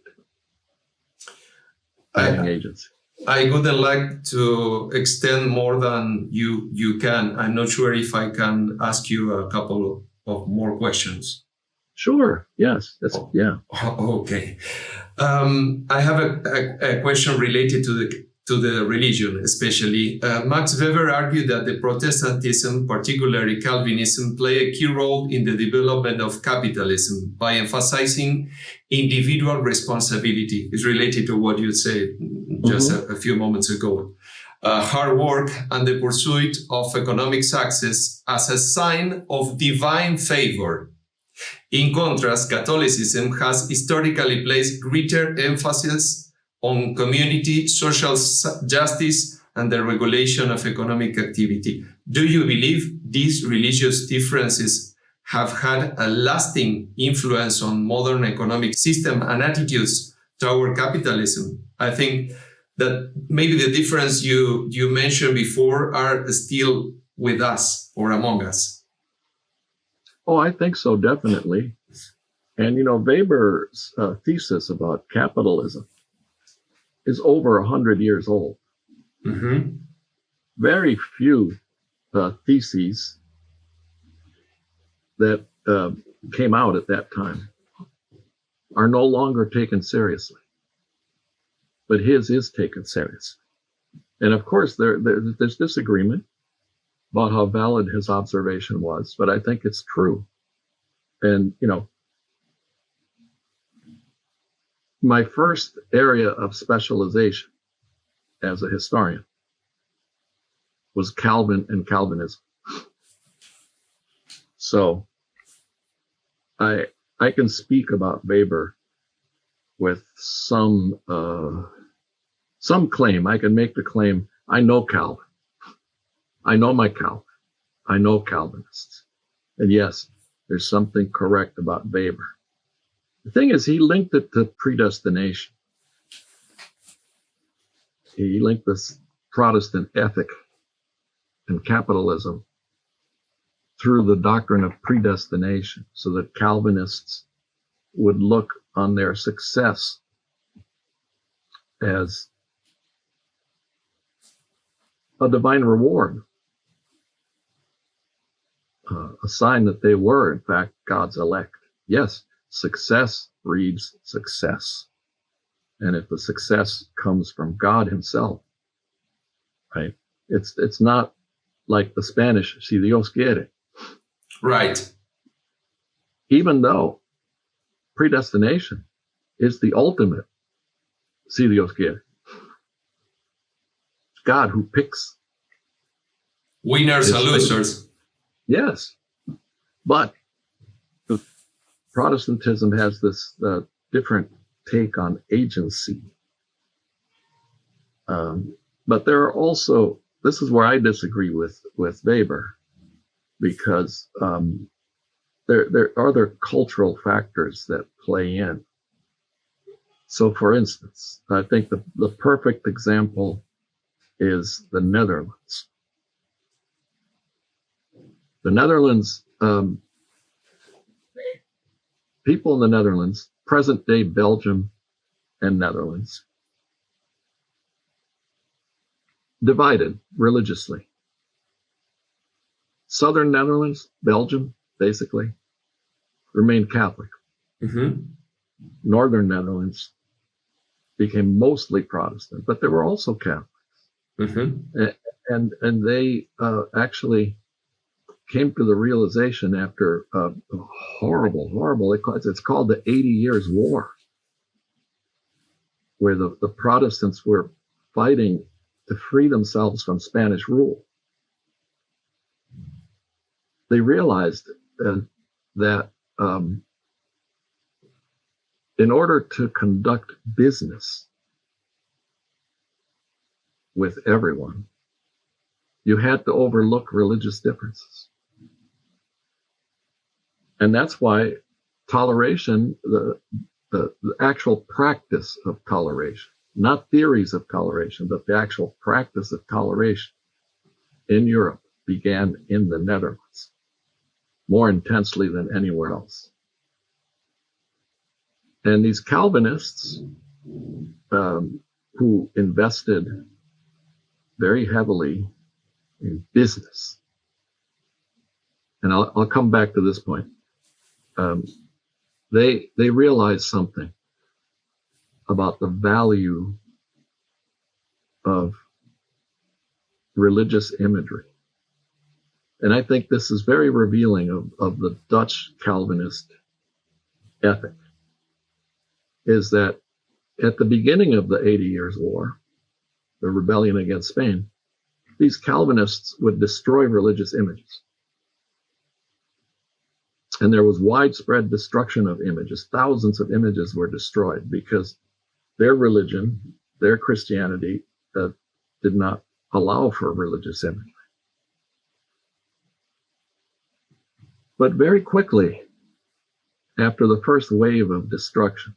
having agency. I wouldn't like to extend more than you can. I'm not sure if I can ask you a couple of more questions. Sure. Yes. Yeah. Okay. I have a question related to the religion, especially. Max Weber argued that the Protestantism, particularly Calvinism, play a key role in the development of capitalism by emphasizing individual responsibility. It's related to what you said just a few moments ago. Hard work and the pursuit of economic success as a sign of divine favor. In contrast, Catholicism has historically placed greater emphasis on community, social justice, and the regulation of economic activity. Do you believe these religious differences have had a lasting influence on modern economic system and attitudes toward capitalism? I think that maybe the difference you mentioned before are still with us or among us. Oh, I think so, definitely. And, Weber's thesis about capitalism is over 100 years old. Mm-hmm. Very few theses that came out at that time are no longer taken seriously. But his is taken seriously. And of course, there's disagreement about how valid his observation was, but I think it's true. And, my first area of specialization as a historian was Calvin and Calvinism. So I can speak about Weber with some claim. I can make the claim, I know Calvin. I know my Calvin. I know Calvinists. And yes, there's something correct about Weber. The thing is, he linked it to predestination. He linked this Protestant ethic and capitalism through the doctrine of predestination, so that Calvinists would look on their success as a divine reward, a sign that they were, in fact, God's elect. Yes, success breeds success. And if the success comes from God himself, right, it's not like the Spanish, si Dios quiere. Right. Even though predestination is the ultimate, si Dios quiere. It's God who picks Winners and losers. Yes. But Protestantism has this different take on agency. But there are also, this is where I disagree with Weber, because there are other cultural factors that play in. So, for instance, I think the perfect example is the Netherlands. The Netherlands, people in the Netherlands, present-day Belgium and Netherlands, divided religiously. Southern Netherlands, Belgium, basically, remained Catholic. Mm-hmm. Northern Netherlands became mostly Protestant, but there were also Catholics. Mm-hmm. And they actually came to the realization after a horrible, it's called the 80 Years' War, where the Protestants were fighting to free themselves from Spanish rule. They realized that in order to conduct business with everyone, you had to overlook religious differences. And that's why toleration, the actual practice of toleration, not theories of toleration, but the actual practice of toleration in Europe began in the Netherlands more intensely than anywhere else. And these Calvinists who invested very heavily in business, and I'll come back to this point, they realized something about the value of religious imagery. And I think this is very revealing of the Dutch Calvinist ethic, is that at the beginning of the 80 Years' War, the rebellion against Spain, these Calvinists would destroy religious images. And there was widespread destruction of images. Thousands of images were destroyed because their religion, their Christianity, did not allow for religious imagery. But very quickly, after the first wave of destruction,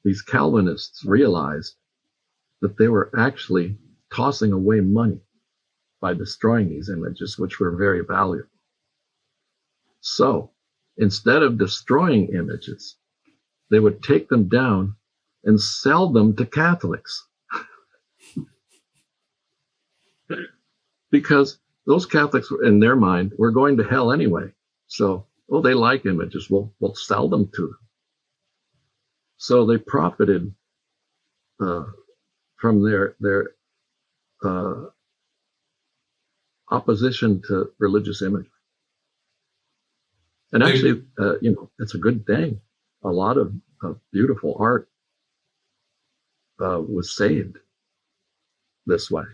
these Calvinists realized that they were actually tossing away money by destroying these images, which were very valuable. So instead of destroying images, they would take them down and sell them to Catholics. Because those Catholics, in their mind, were going to hell anyway. So, they like images. We'll sell them to them. So they profited from their opposition to religious imagery. And actually, it's a good thing. A lot of beautiful art was saved this way.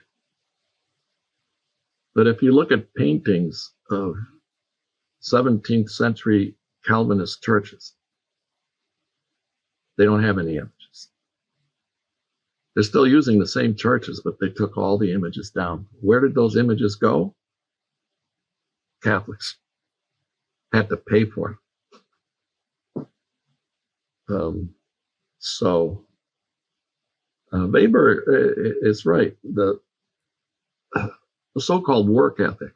But if you look at paintings of 17th century Calvinist churches, they don't have any images. They're still using the same churches, but they took all the images down. Where did those images go? Catholics had to pay for them. So Weber is right. The so-called work ethic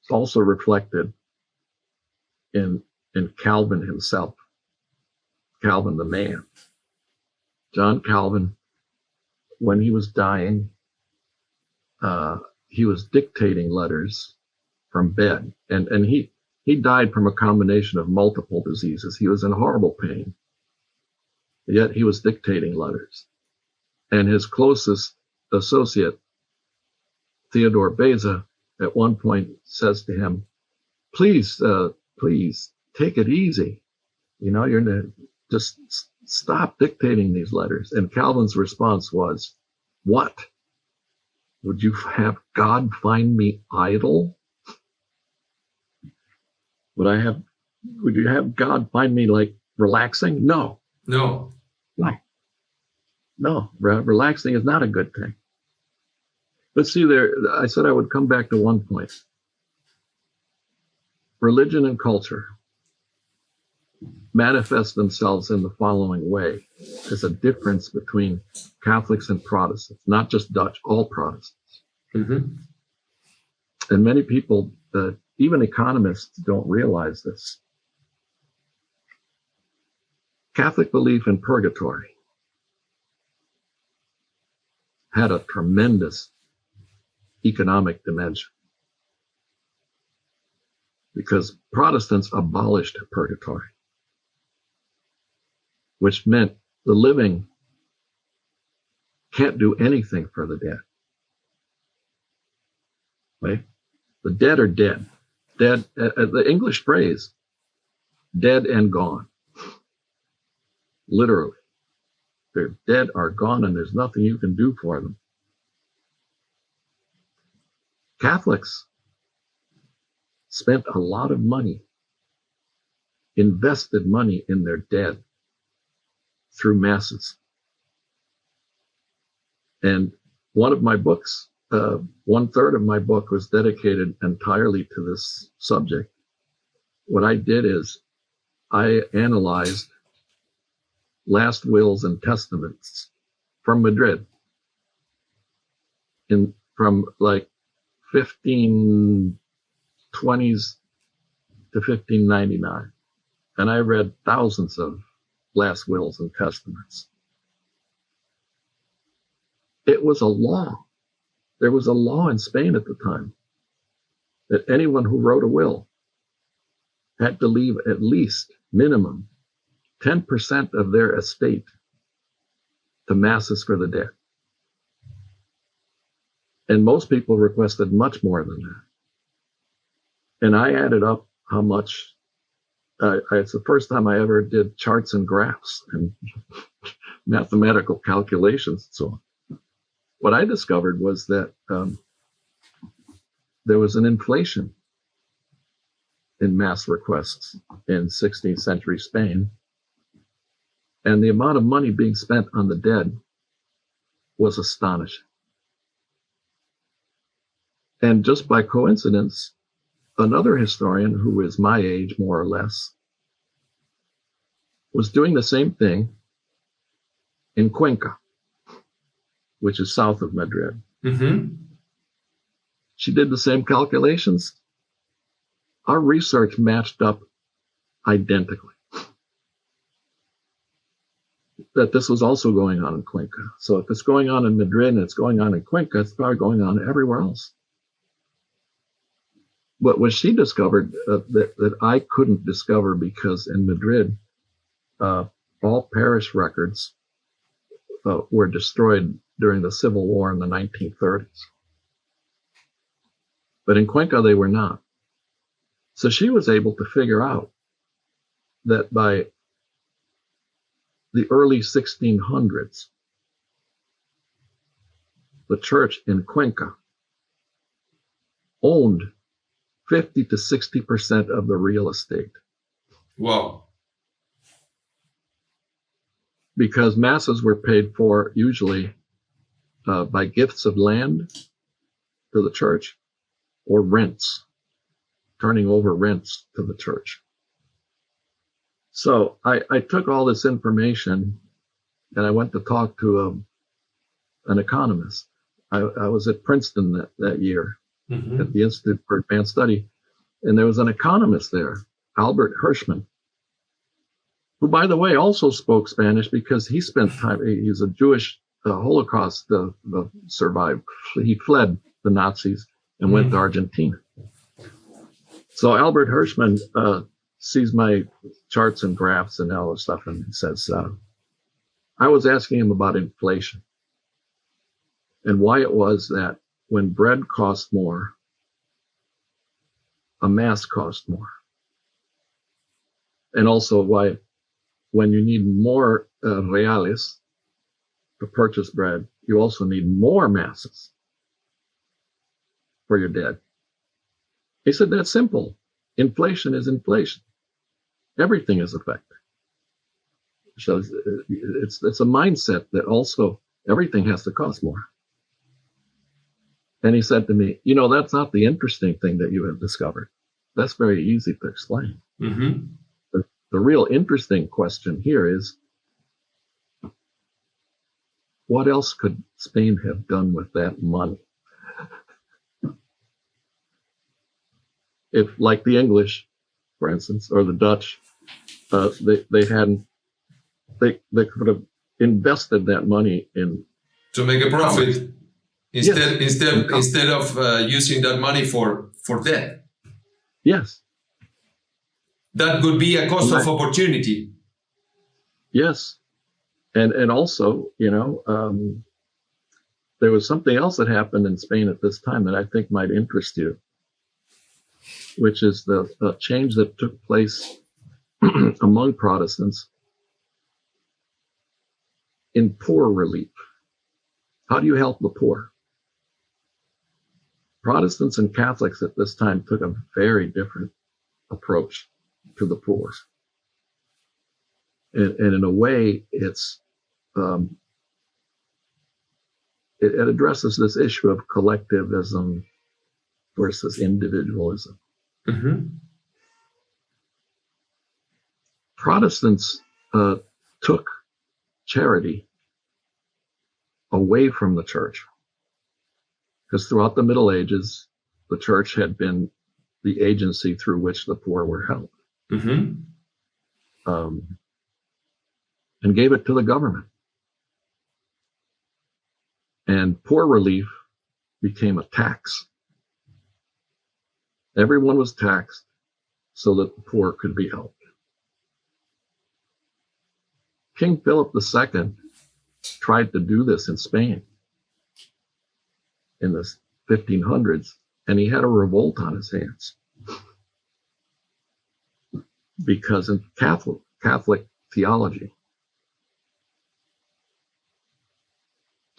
It's also reflected in Calvin himself, Calvin the man. John Calvin, when he was dying, he was dictating letters from bed, and he died from a combination of multiple diseases. He was in horrible pain, yet he was dictating letters. And his closest associate, Theodore Beza, at one point says to him, please take it easy. You know, you're gonna just stop dictating these letters. And Calvin's response was, what? Would you have God find me idle? Would you have God find me like relaxing? No. Relaxing is not a good thing. But see there, I said I would come back to one point. Religion and culture manifest themselves in the following way. There's a difference between Catholics and Protestants, not just Dutch, all Protestants. Mm-hmm. And many people, even economists, don't realize this. Catholic belief in purgatory had a tremendous economic dimension because Protestants abolished purgatory, which meant the living can't do anything for the dead. Right? The dead are dead. Dead, the English phrase, dead and gone. Literally. They're dead or gone and there's nothing you can do for them. Catholics spent a lot of money, invested money in their dead through masses. And one of my books, 1/3 of my book was dedicated entirely to this subject. What I did is I analyzed last wills and testaments from Madrid from like 1520s to 1599. And I read thousands of last wills and testaments. It was a law. There was a law in Spain at the time that anyone who wrote a will had to leave at least minimum 10% of their estate to masses for the dead. And most people requested much more than that. And I added up how much, it's the first time I ever did charts and graphs and mathematical calculations and so on. What I discovered was that there was an inflation in mass requests in 16th century Spain. And the amount of money being spent on the dead was astonishing. And just by coincidence, another historian who is my age, more or less, was doing the same thing in Cuenca, which is south of Madrid. Mm-hmm. She did the same calculations. Our research matched up identically. That this was also going on in Cuenca. So if it's going on in Madrid and it's going on in Cuenca, it's probably going on everywhere else. But what she discovered that I couldn't discover because in Madrid, all parish records were destroyed during the Civil War in the 1930s. But in Cuenca, they were not. So she was able to figure out that by the early 1600s, the church in Cuenca owned 50 to 60% of the real estate. Wow. Because masses were paid for usually by gifts of land to the church or rents, turning over rents to the church. So I took all this information and I went to talk to an economist. I was at Princeton that year, mm-hmm. at the Institute for Advanced Study. And there was an economist there, Albert Hirschman, who, by the way, also spoke Spanish because he spent time, he's a Jewish Holocaust survivor. He fled the Nazis and went to Argentina. So Albert Hirschman sees my charts and graphs and all this stuff, and he says, I was asking him about inflation and why it was that when bread cost more, a mass cost more. And also why when you need more reales to purchase bread, you also need more masses for your dead. He said, that's simple. Inflation is inflation. Everything is affected. So it's a mindset that also everything has to cost more. And he said to me, that's not the interesting thing that you have discovered. That's very easy to explain. Mm-hmm. The real interesting question here is, what else could Spain have done with that money? If, like the English, for instance, or the Dutch, they could have invested that money in to make a profit commerce. instead of using that money for debt. Yes. That could be a cost of opportunity. Yes. And also, there was something else that happened in Spain at this time that I think might interest you, which is the change that took place among Protestants in poor relief. How do you help the poor? Protestants and Catholics at this time took a very different approach to the poor. And in a way, it addresses this issue of collectivism versus individualism. Mm-hmm. Protestants took charity away from the church, because throughout the Middle Ages, the church had been the agency through which the poor were helped. Mm-hmm. And gave it to the government. And poor relief became a tax. Everyone was taxed so that the poor could be helped. King Philip II tried to do this in Spain in the 1500s, and he had a revolt on his hands. Because in Catholic theology,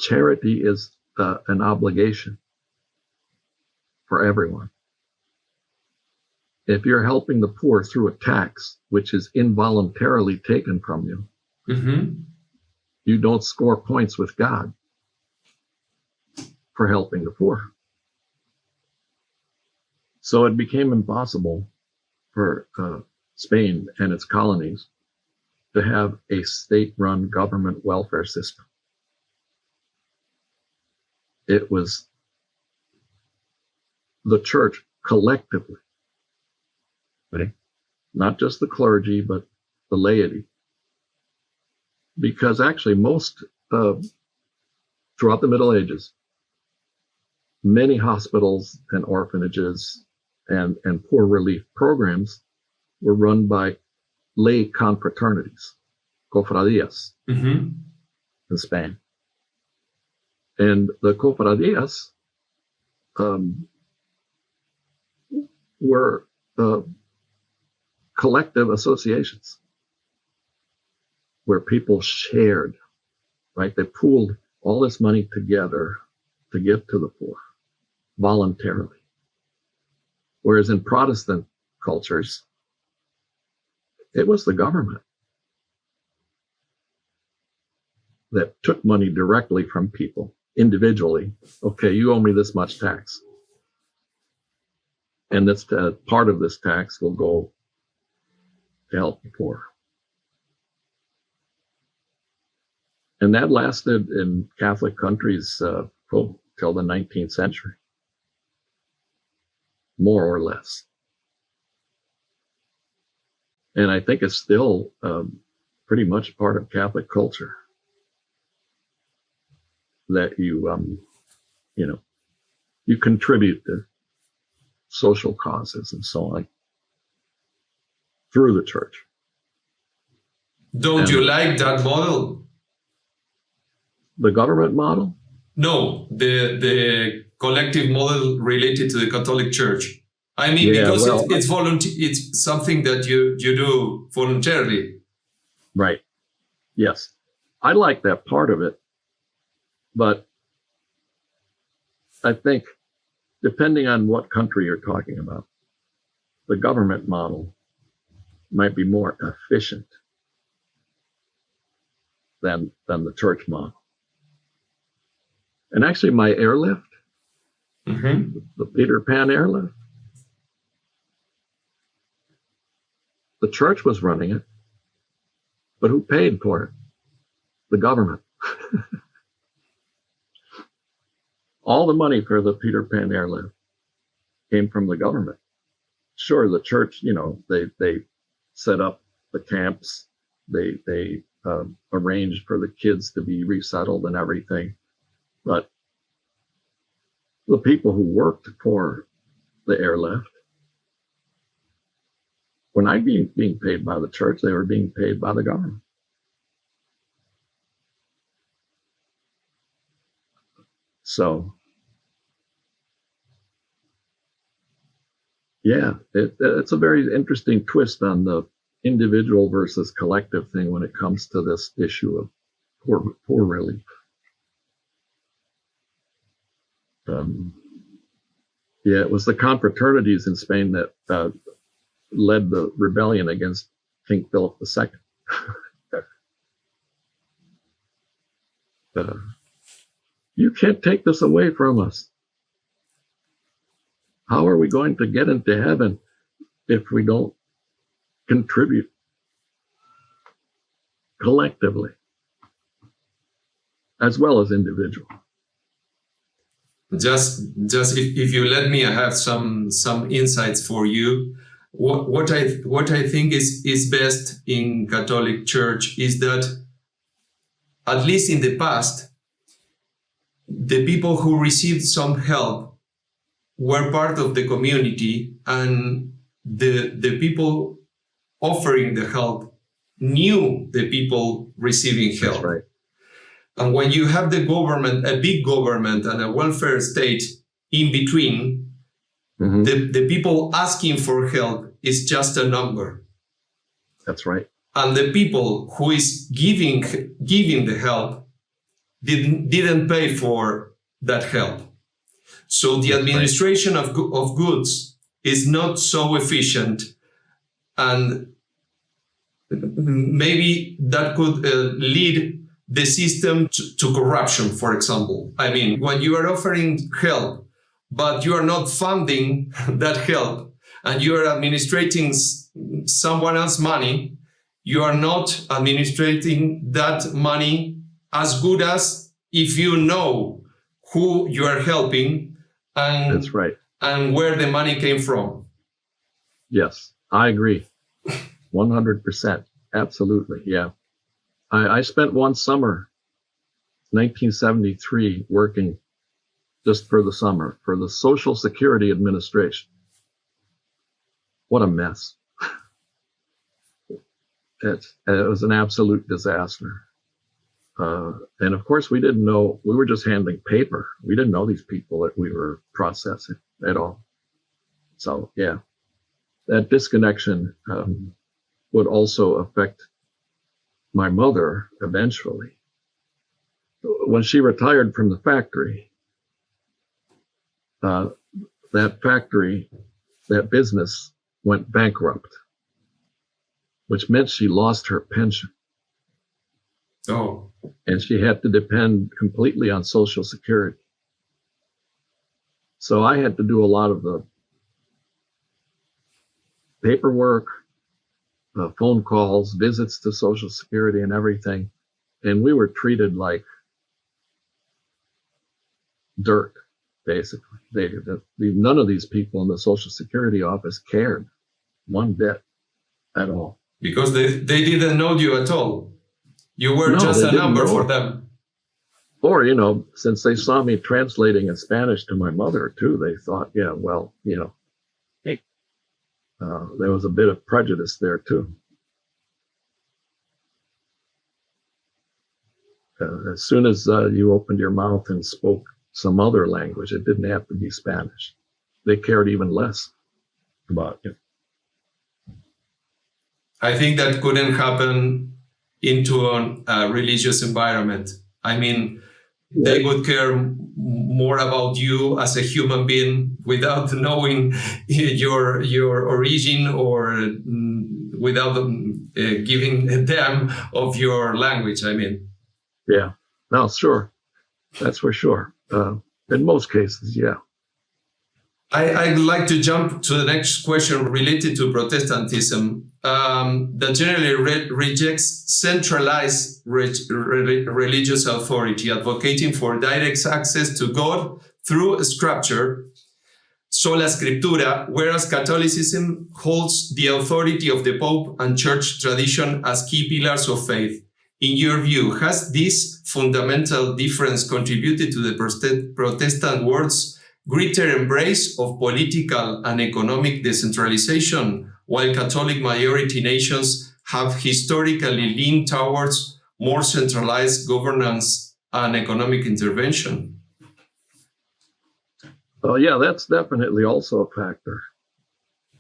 charity is an obligation for everyone. If you're helping the poor through a tax, which is involuntarily taken from you, mm-hmm. you don't score points with God for helping the poor. So it became impossible for Spain and its colonies to have a state-run government welfare system. It was the church collectively, right? Not just the clergy, but the laity. Because actually most, throughout the Middle Ages, many hospitals and orphanages and poor relief programs were run by lay confraternities, cofradías, mm-hmm. in Spain. And the cofradías were collective associations where people shared, right? They pooled all this money together to give to the poor voluntarily. Whereas in Protestant cultures, it was the government that took money directly from people individually. Okay, you owe me this much tax. And this part of this tax will go to help the poor. And that lasted in Catholic countries till the 19th century, more or less. And I think it's still pretty much part of Catholic culture that you contribute to social causes and so on through the church. Don't you like that model? The government model? No, the collective model related to the Catholic Church. I mean, Yeah, because well, it's it's something that you do voluntarily. Right. Yes. I like that part of it. But I think, depending on what country you're talking about, the government model might be more efficient than the church model. And actually, my airlift, the Peter Pan airlift, the church was running it, but who paid for it? The government. All the money for the Peter Pan airlift came from the government. Sure, the church, they set up the camps, they arranged for the kids to be resettled and everything. But the people who worked for the airlift were not being paid by the church, they were being paid by the government. So, yeah, it's a very interesting twist on the individual versus collective thing when it comes to this issue of poor relief. Yeah, it was the confraternities in Spain that led the rebellion against King Philip II. You can't take this away from us. How are we going to get into heaven if we don't contribute collectively as well as individually? Just if you let me, I have some insights for you. What I think is best in Catholic Church is that, at least in the past, the people who received some help were part of the community, and the people offering the help knew the people receiving help. That's right. And when you have the government, a big government and a welfare state in between, the people asking for help is just a number. That's right. And the people who is giving the help didn't pay for that help. So the administration of goods is not so efficient, and maybe that could lead the system to corruption, for example. I mean, when you are offering help, but you are not funding that help, and you are administrating someone else's money, you are not administrating that money as good as if you know who you are helping and That's right. And where the money came from. Yes, I agree. 100%. Absolutely. Yeah. I spent one summer, 1973, working just for the summer for the Social Security Administration. What a mess. It was an absolute disaster. And of course, we didn't know, we were just handling paper. We didn't know these people that we were processing at all. So, yeah, that disconnection would also affect my mother eventually. When she retired from the factory, that business went bankrupt, which meant she lost her pension. Oh. And she had to depend completely on Social Security. So I had to do a lot of the paperwork, phone calls, visits to Social Security and everything. And we were treated like dirt, basically. None of these people in the Social Security office cared one bit at all. because they didn't know you at all. You were just a number for them. Or, since they saw me translating in Spanish to my mother too, they thought, yeah, well, hey, there was a bit of prejudice there too. As soon as you opened your mouth and spoke some other language, it didn't have to be Spanish. They cared even less about it. I think that couldn't happen into a religious environment. I mean, they would care more about you as a human being without knowing your origin or without giving them of your language, I mean. Yeah, no, sure. That's for sure. In most cases, yeah. I'd like to jump to the next question related to Protestantism that generally rejects centralized religious authority, advocating for direct access to God through Scripture, sola scriptura, whereas Catholicism holds the authority of the Pope and Church tradition as key pillars of faith. In your view, has this fundamental difference contributed to the Protestant world's greater embrace of political and economic decentralization, while Catholic majority nations have historically leaned towards more centralized governance and economic intervention? Well, yeah, that's definitely also a factor.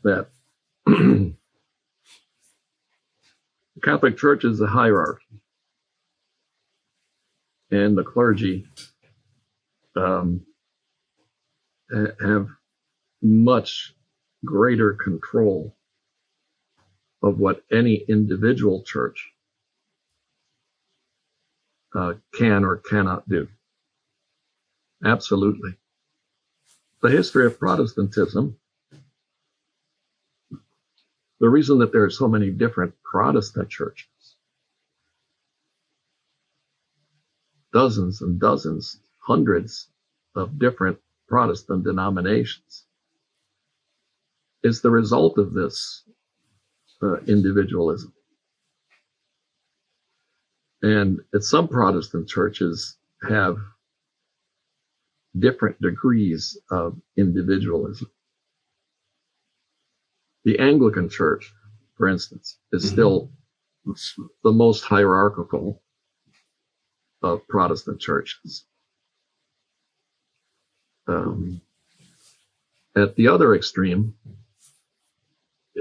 That the Catholic Church is a hierarchy, and the clergy have much greater control of what any individual church can or cannot do. Absolutely. The history of Protestantism, the reason that there are so many different Protestant churches, dozens and dozens, hundreds of different Protestant denominations, is the result of this individualism. And some Protestant churches have different degrees of individualism. The Anglican Church, for instance, is still the most hierarchical of Protestant churches. At the other extreme,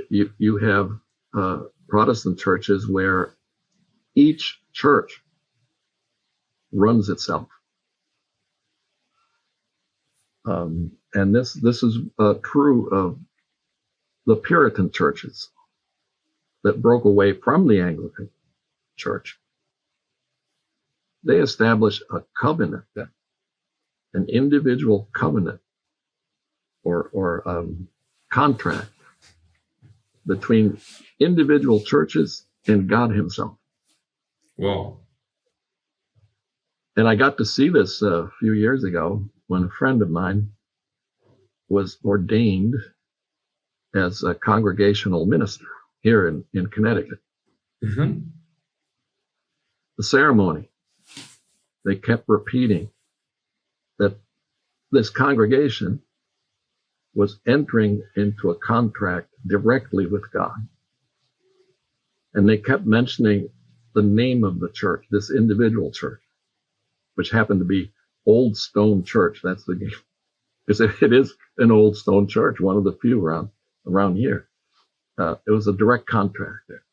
you have Protestant churches where each church runs itself. And this is true of the Puritan churches that broke away from the Anglican Church. They established a covenant, an individual covenant or contract between individual churches and God himself. Wow. And I got to see this a few years ago when a friend of mine was ordained as a congregational minister here in Connecticut. Mm-hmm. The ceremony, they kept repeating that this congregation was entering into a contract directly with God. And they kept mentioning the name of the church, this individual church, which happened to be Old Stone Church. That's the name. Because it is an Old Stone Church, one of the few around here. It was a direct contract there.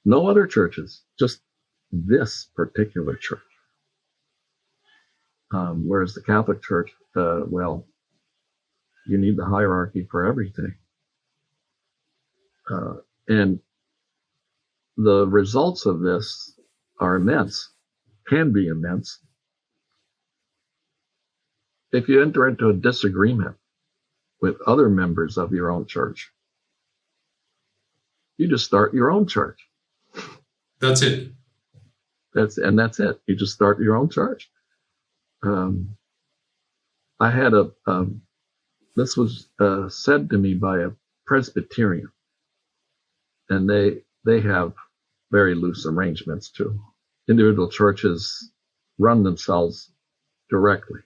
No other churches, just this particular church. Whereas the Catholic Church, well, you need the hierarchy for everything. And the results of this are immense, can be immense. If you enter into a disagreement with other members of your own church, you just start your own church. That's it. That's it. You just start your own church. I had this was said to me by a Presbyterian. and they have very loose arrangements too. Individual churches run themselves directly.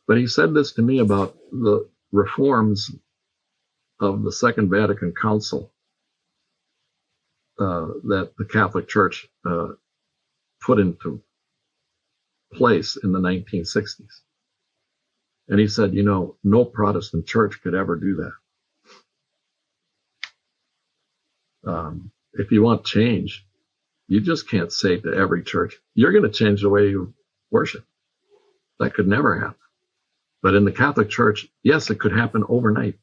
But he said this to me about the reforms of the Second Vatican Council that the Catholic Church put into place in the 1960s. And he said, no Protestant church could ever do that. If you want change, you just can't say to every church, you're going to change the way you worship. That could never happen. But in the Catholic Church, yes, it could happen overnight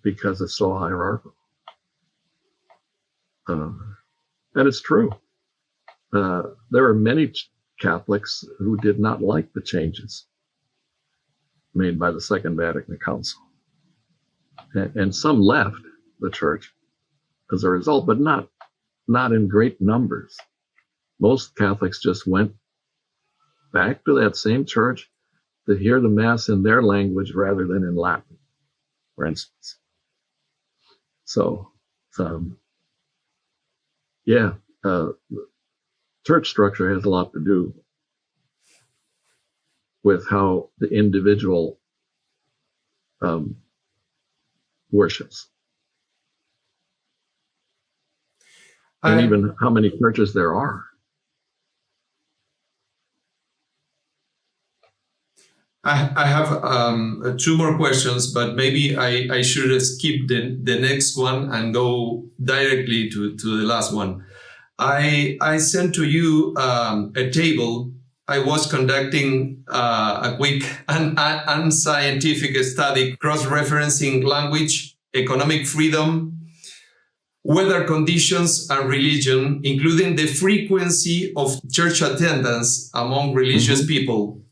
because it's so hierarchical. And it's true. There are many Catholics who did not like the changes made by the Second Vatican Council. And some left the church as a result, but not in great numbers. Most Catholics just went back to that same church to hear the Mass in their language rather than in Latin, for instance. So, church structure has a lot to do with how the individual worships. And even how many churches there are. I have two more questions, but maybe I should skip the next one and go directly to the last one. I sent to you a table. I was conducting a quick and unscientific study cross-referencing language, economic freedom, weather conditions, and religion, including the frequency of church attendance among religious people.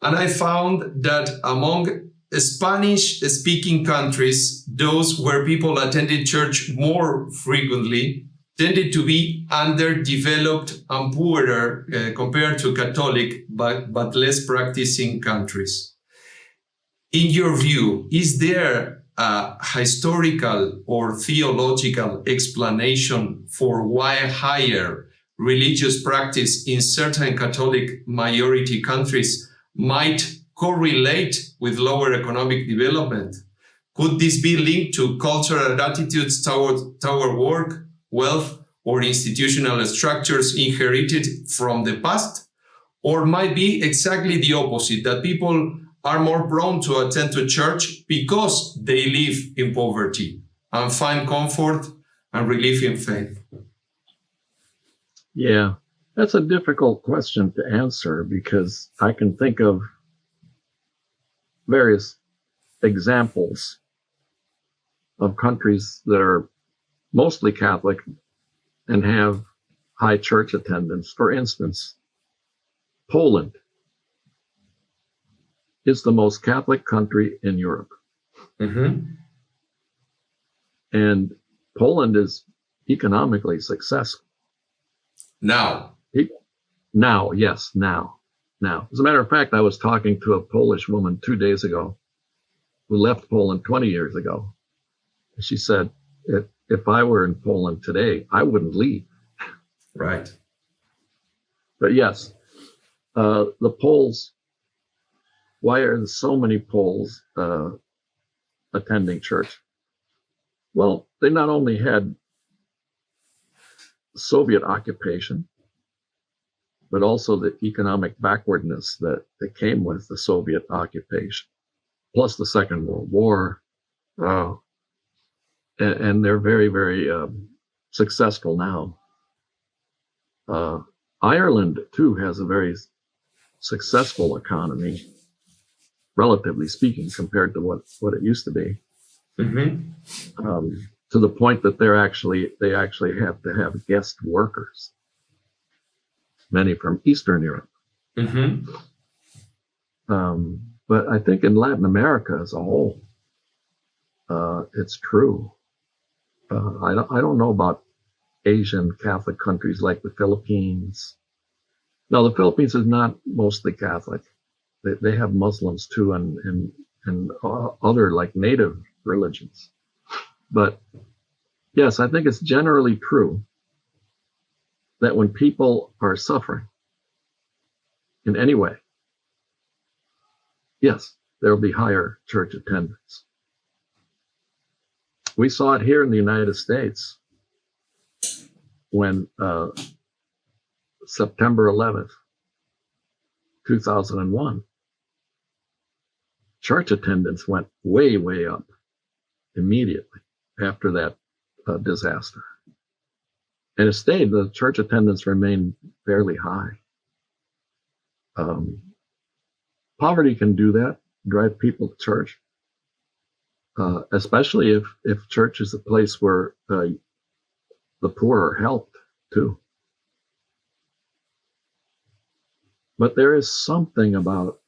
And I found that among Spanish-speaking countries, those where people attended church more frequently tended to be underdeveloped and poorer compared to Catholic but less practicing countries. In your view, is there a historical or theological explanation for why higher religious practice in certain Catholic majority countries might correlate with lower economic development? Could this be linked to cultural attitudes toward work, wealth, or institutional structures inherited from the past? Or might be exactly the opposite, that people are more prone to attend to church because they live in poverty and find comfort and relief in faith? Yeah, that's a difficult question to answer because I can think of various examples of countries that are mostly Catholic and have high church attendance. For instance, Poland is the most Catholic country in Europe. Mm-hmm. And Poland is economically successful. Now. Now. As a matter of fact, I was talking to a Polish woman 2 days ago who left Poland 20 years ago. She said, if I were in Poland today, I wouldn't leave. Right. But yes, the Poles, why are there so many Poles attending church? Well, they not only had Soviet occupation, but also the economic backwardness that came with the Soviet occupation, plus the Second World War. And they're very, very successful now. Ireland, too, has a very successful economy, relatively speaking, compared to what it used to be. Mm-hmm. To the point that they actually have to have guest workers, many from Eastern Europe. Mm-hmm. But I think in Latin America as a whole, it's true. I don't know about Asian Catholic countries like the Philippines. No, the Philippines is not mostly Catholic. They have Muslims too, and other like native religions. But Yes, I think it's generally true that when people are suffering in any way, yes, there will be higher church attendance. We saw it here in the United States when September 11th, 2001, church attendance went way, way up immediately after that disaster. And it stayed, the church attendance remained fairly high. Poverty can do that, drive people to church, especially if church is a place where the poor are helped too. But there is something about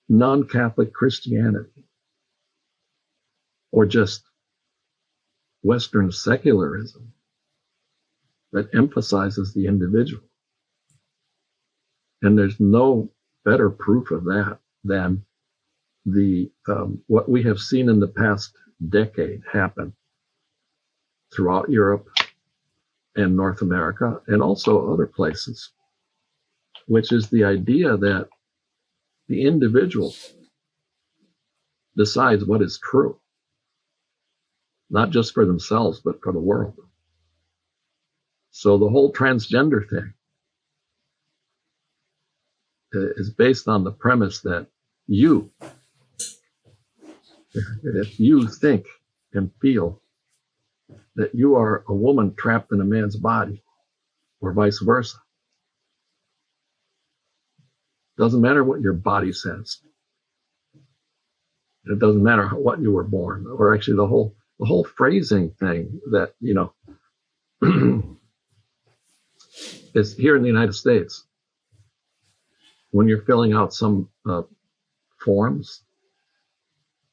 non-Catholic Christianity, or just Western secularism, that emphasizes the individual. And there's no better proof of that than the what we have seen in the past decade happen throughout Europe and North America and also other places, which is the idea that the individual decides what is true, not just for themselves, but for the world. So the whole transgender thing is based on the premise that if you think and feel that you are a woman trapped in a man's body, or vice versa, doesn't matter what your body says. It doesn't matter what you were born, or actually the whole phrasing thing that, is here in the United States. When you're filling out some forms,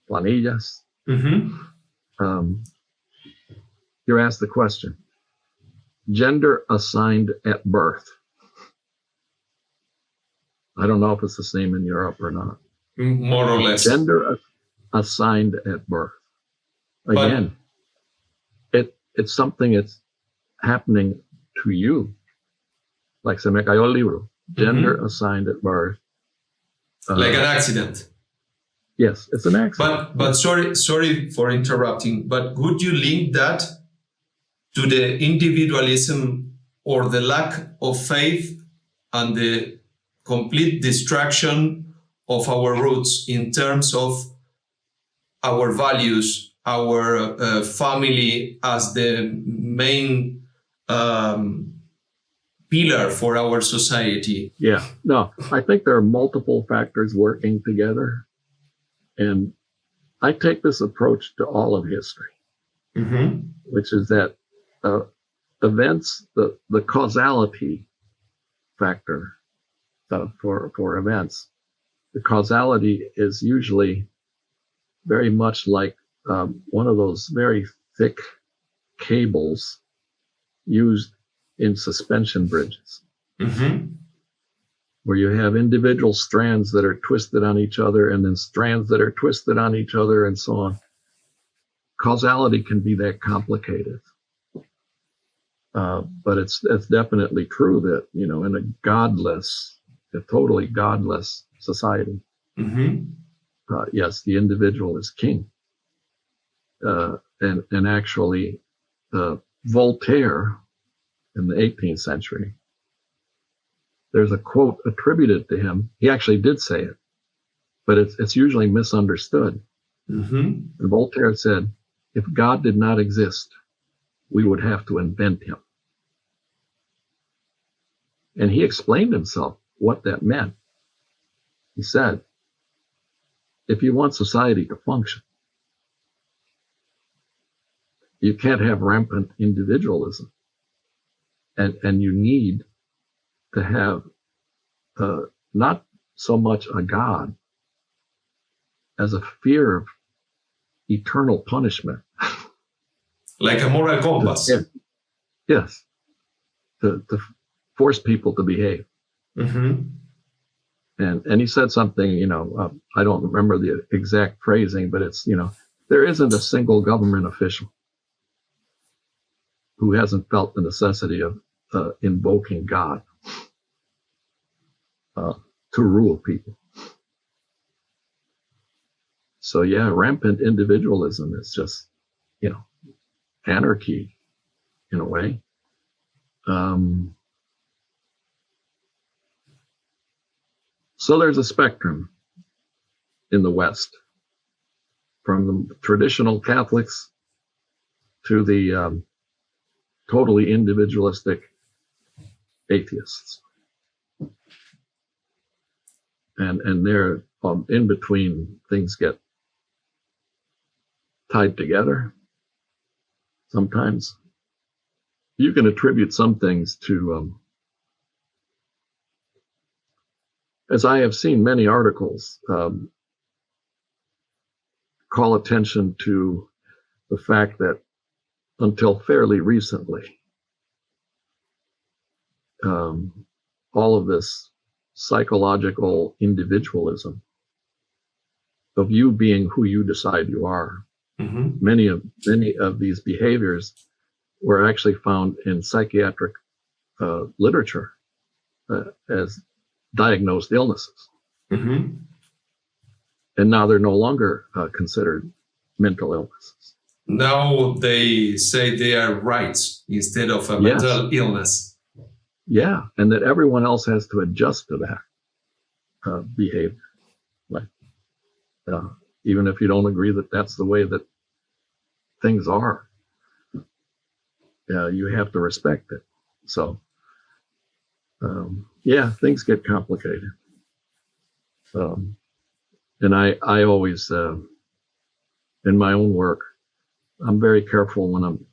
planillas, you're asked the question, gender assigned at birth. I don't know if it's the same in Europe or not. More or less. Gender assigned at birth. Again, it's something that's happening to you. Like se me cayó el libro. Gender assigned at birth. Like an accident. Yes, it's an accident. But sorry for interrupting, but would you link that to the individualism or the lack of faith and the complete destruction of our roots in terms of our values, our family as the main pillar for our society? Yeah, no, I think there are multiple factors working together. And I take this approach to all of history, which is that events, the causality factor for events, the causality is usually very much like one of those very thick cables used in suspension bridges, where you have individual strands that are twisted on each other and then strands that are twisted on each other and so on. Causality can be that complicated. But it's definitely true that, in a totally godless society, yes, the individual is king. And actually, Voltaire in the 18th century, there's a quote attributed to him. He actually did say it, but it's usually misunderstood. And Voltaire said, if God did not exist, we would have to invent him. And he explained himself what that meant. He said, if you want society to function, you can't have rampant individualism. And you need to have not so much a God as a fear of eternal punishment. Like a moral compass. Yes. To force people to behave. And he said something, I don't remember the exact phrasing, but it's, there isn't a single government official who hasn't felt the necessity of invoking God to rule people. So yeah, rampant individualism is just, anarchy in a way. So there's a spectrum in the West, from the traditional Catholics to the totally individualistic atheists. And they're in between, things get tied together. Sometimes you can attribute some things to, as I have seen many articles call attention to the fact that until fairly recently, all of this psychological individualism of you being who you decide you are, many of these behaviors were actually found in psychiatric literature as diagnosed illnesses. And now they're no longer considered mental illnesses. Now they say they are rights instead of a mental illness. Yeah, and that everyone else has to adjust to that behavior. Like, even if you don't agree that that's the way that things are, you have to respect it. So, things get complicated. And I always, in my own work, I'm very careful when I'm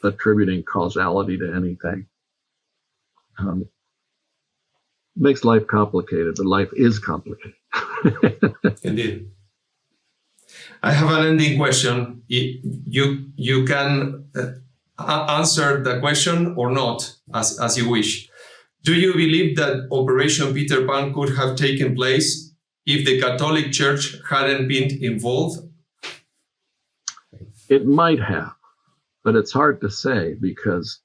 attributing causality to anything. Makes life complicated, but life is complicated. Indeed. I have an ending question. You can answer the question or not, as you wish. Do you believe that Operation Peter Pan could have taken place if the Catholic Church hadn't been involved? It might have, but it's hard to say because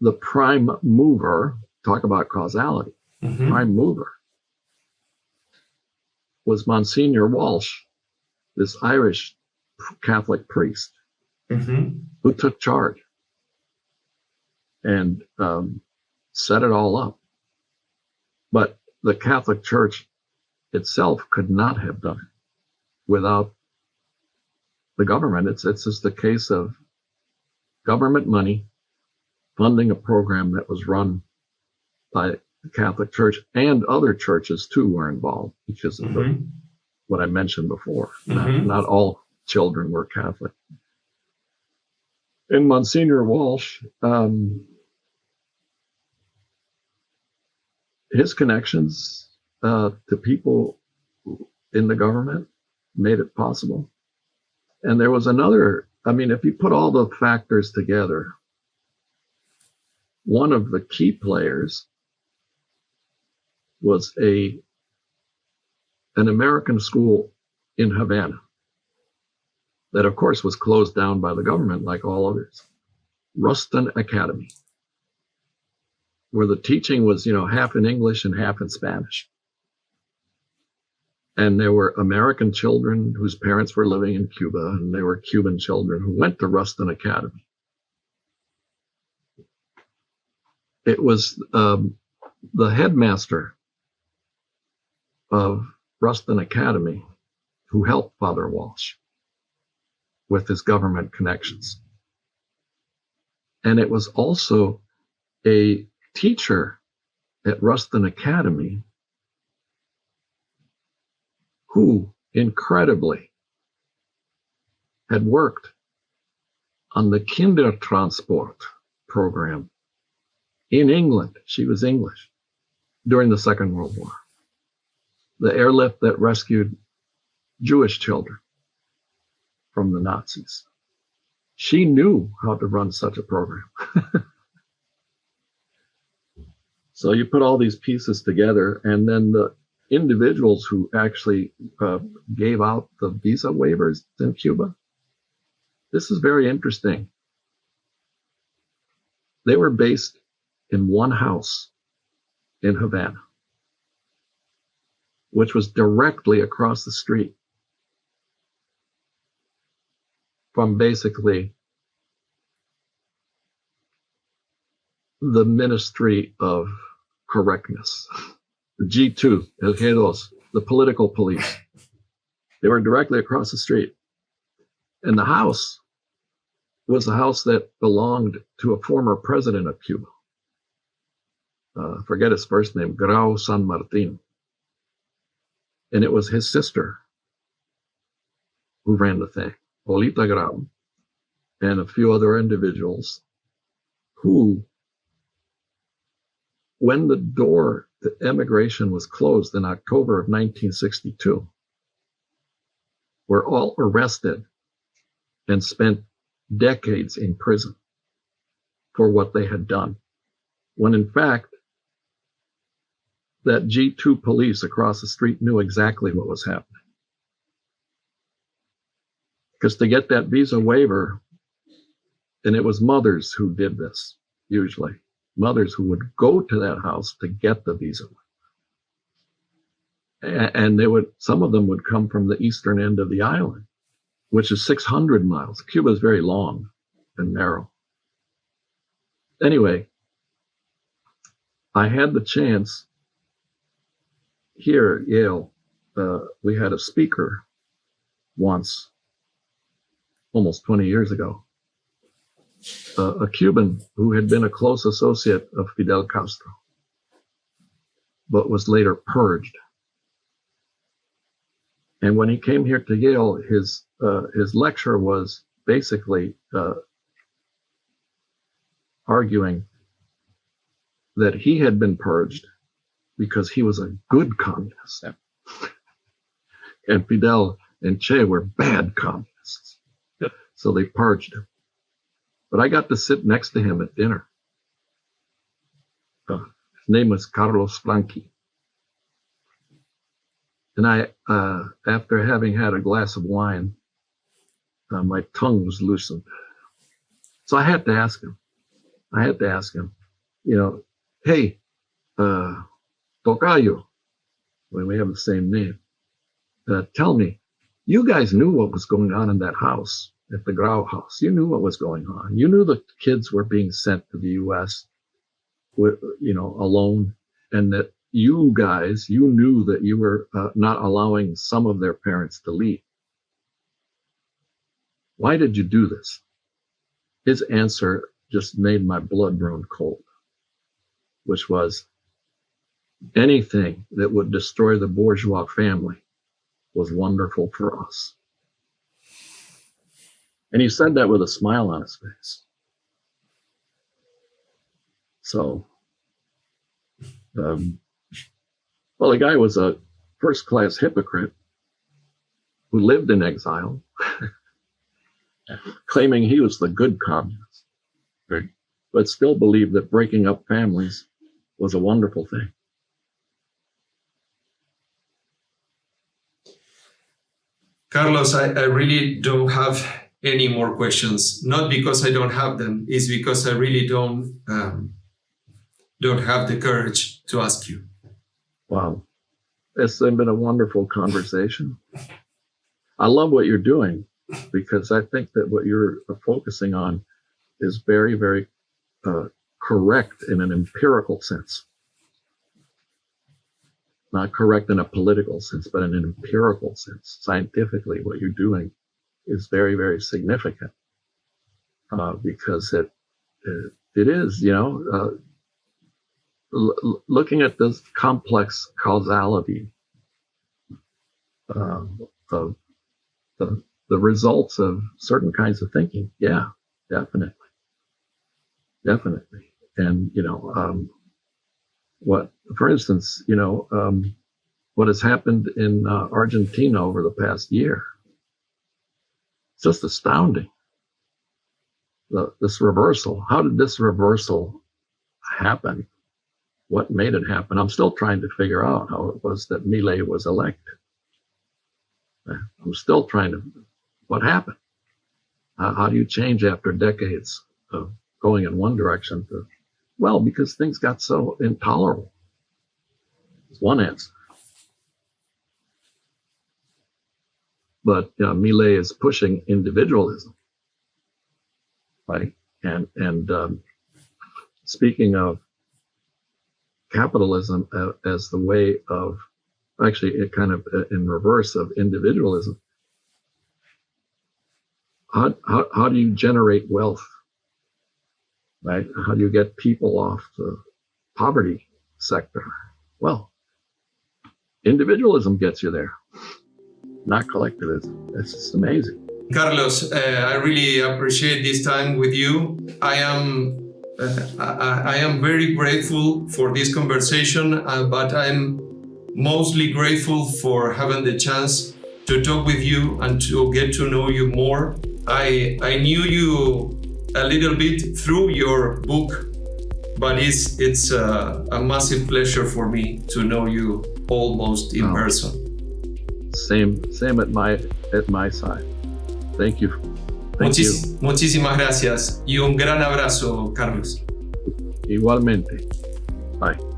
the prime mover, talk about causality, prime mover was Monsignor Walsh, this Irish Catholic priest who took charge and set it all up. But the Catholic Church itself could not have done it without the government. It's just a case of government money funding a program that was run by the Catholic Church, and other churches too were involved because of what I mentioned before. Not all children were Catholic. And Monsignor Walsh, his connections to people in the government made it possible. And there was another, if you put all the factors together, one of the key players was an American school in Havana that, of course, was closed down by the government like all others, Ruston Academy, where the teaching was, half in English and half in Spanish. And there were American children whose parents were living in Cuba, and there were Cuban children who went to Ruston Academy. It was the headmaster of Ruston Academy who helped Father Walsh with his government connections. And it was also a teacher at Ruston Academy who incredibly had worked on the Kindertransport program in England. She was English during the Second World War. The airlift that rescued Jewish children from the Nazis. She knew how to run such a program. So you put all these pieces together, and then individuals who actually gave out the visa waivers in Cuba. This is very interesting. They were based in one house in Havana, which was directly across the street from basically the Ministry of Correctness, the G2, El G2, the political police. They were directly across the street. And the house was a house that belonged to a former president of Cuba. Forget his first name, Grau San Martin. And it was his sister who ran the thing, Olita Grau, and a few other individuals who, when the door to emigration was closed in October of 1962, were all arrested and spent decades in prison for what they had done, when in fact that G2 police across the street knew exactly what was happening. Because to get that visa waiver, and it was mothers who did this, usually, mothers who would go to that house to get the visa waiver. And they would, some of them would come from the eastern end of the island, which is 600 miles. Cuba is very long and narrow. Anyway, I had the chance here at Yale. We had a speaker once, almost 20 years ago, a Cuban who had been a close associate of Fidel Castro, but was later purged. And when he came here to Yale, his lecture was basically arguing that he had been purged because he was a good communist. And Fidel and Che were bad communists. So they purged him. But I got to sit next to him at dinner. His name was Carlos Franqui. And I, after having had a glass of wine, my tongue was loosened. So I had to ask him, you know, hey, Tocayo, when we have the same name, tell me, you guys knew what was going on in that house, at the Grau house. You knew what was going on. You knew the kids were being sent to the U.S., you know, alone, and that you guys, you knew that you were not allowing some of their parents to leave. Why did you do this? His answer just made my blood run cold, which was, anything that would destroy the bourgeois family was wonderful for us. And he said that with a smile on his face. So, well, the guy was a first-class hypocrite who lived in exile, claiming he was the good communist, right, but still believed that breaking up families was a wonderful thing. Carlos, I really don't have any more questions. Not because I don't have them, it's because I really don't have the courage to ask you. Wow. It's been a wonderful conversation. I love what you're doing, because I think that what you're focusing on is very, very correct in an empirical sense. Not correct in a political sense, but in an empirical sense. Scientifically, what you're doing is very, very significant, because it is, you know, looking at this complex causality of the results of certain kinds of thinking. Yeah, definitely. And, you know, for instance, you know, what has happened in Argentina over the past year, it's just astounding. This reversal, how did this reversal happen? what made it happen. I'm still trying to figure out how it was that Milei was elected. I'm still trying to, what happened? How do you change after decades of going in one direction to, well, because things got so intolerable. It's one answer. But Milei is pushing individualism, right? And speaking of capitalism as the way of, actually it kind of in reverse of individualism, how do you generate wealth, right? How do you get people off the poverty sector? Well, individualism gets you there, not collectivism. It's just amazing. Carlos, I really appreciate this time with you. I am very grateful for this conversation, but I'm mostly grateful for having the chance to talk with you and to get to know you more. I knew you a little bit through your book, but it's a massive pleasure for me to know you almost in person. Same at my side. Thank you. Muchísimas gracias y un gran abrazo, Carlos. Igualmente. Bye.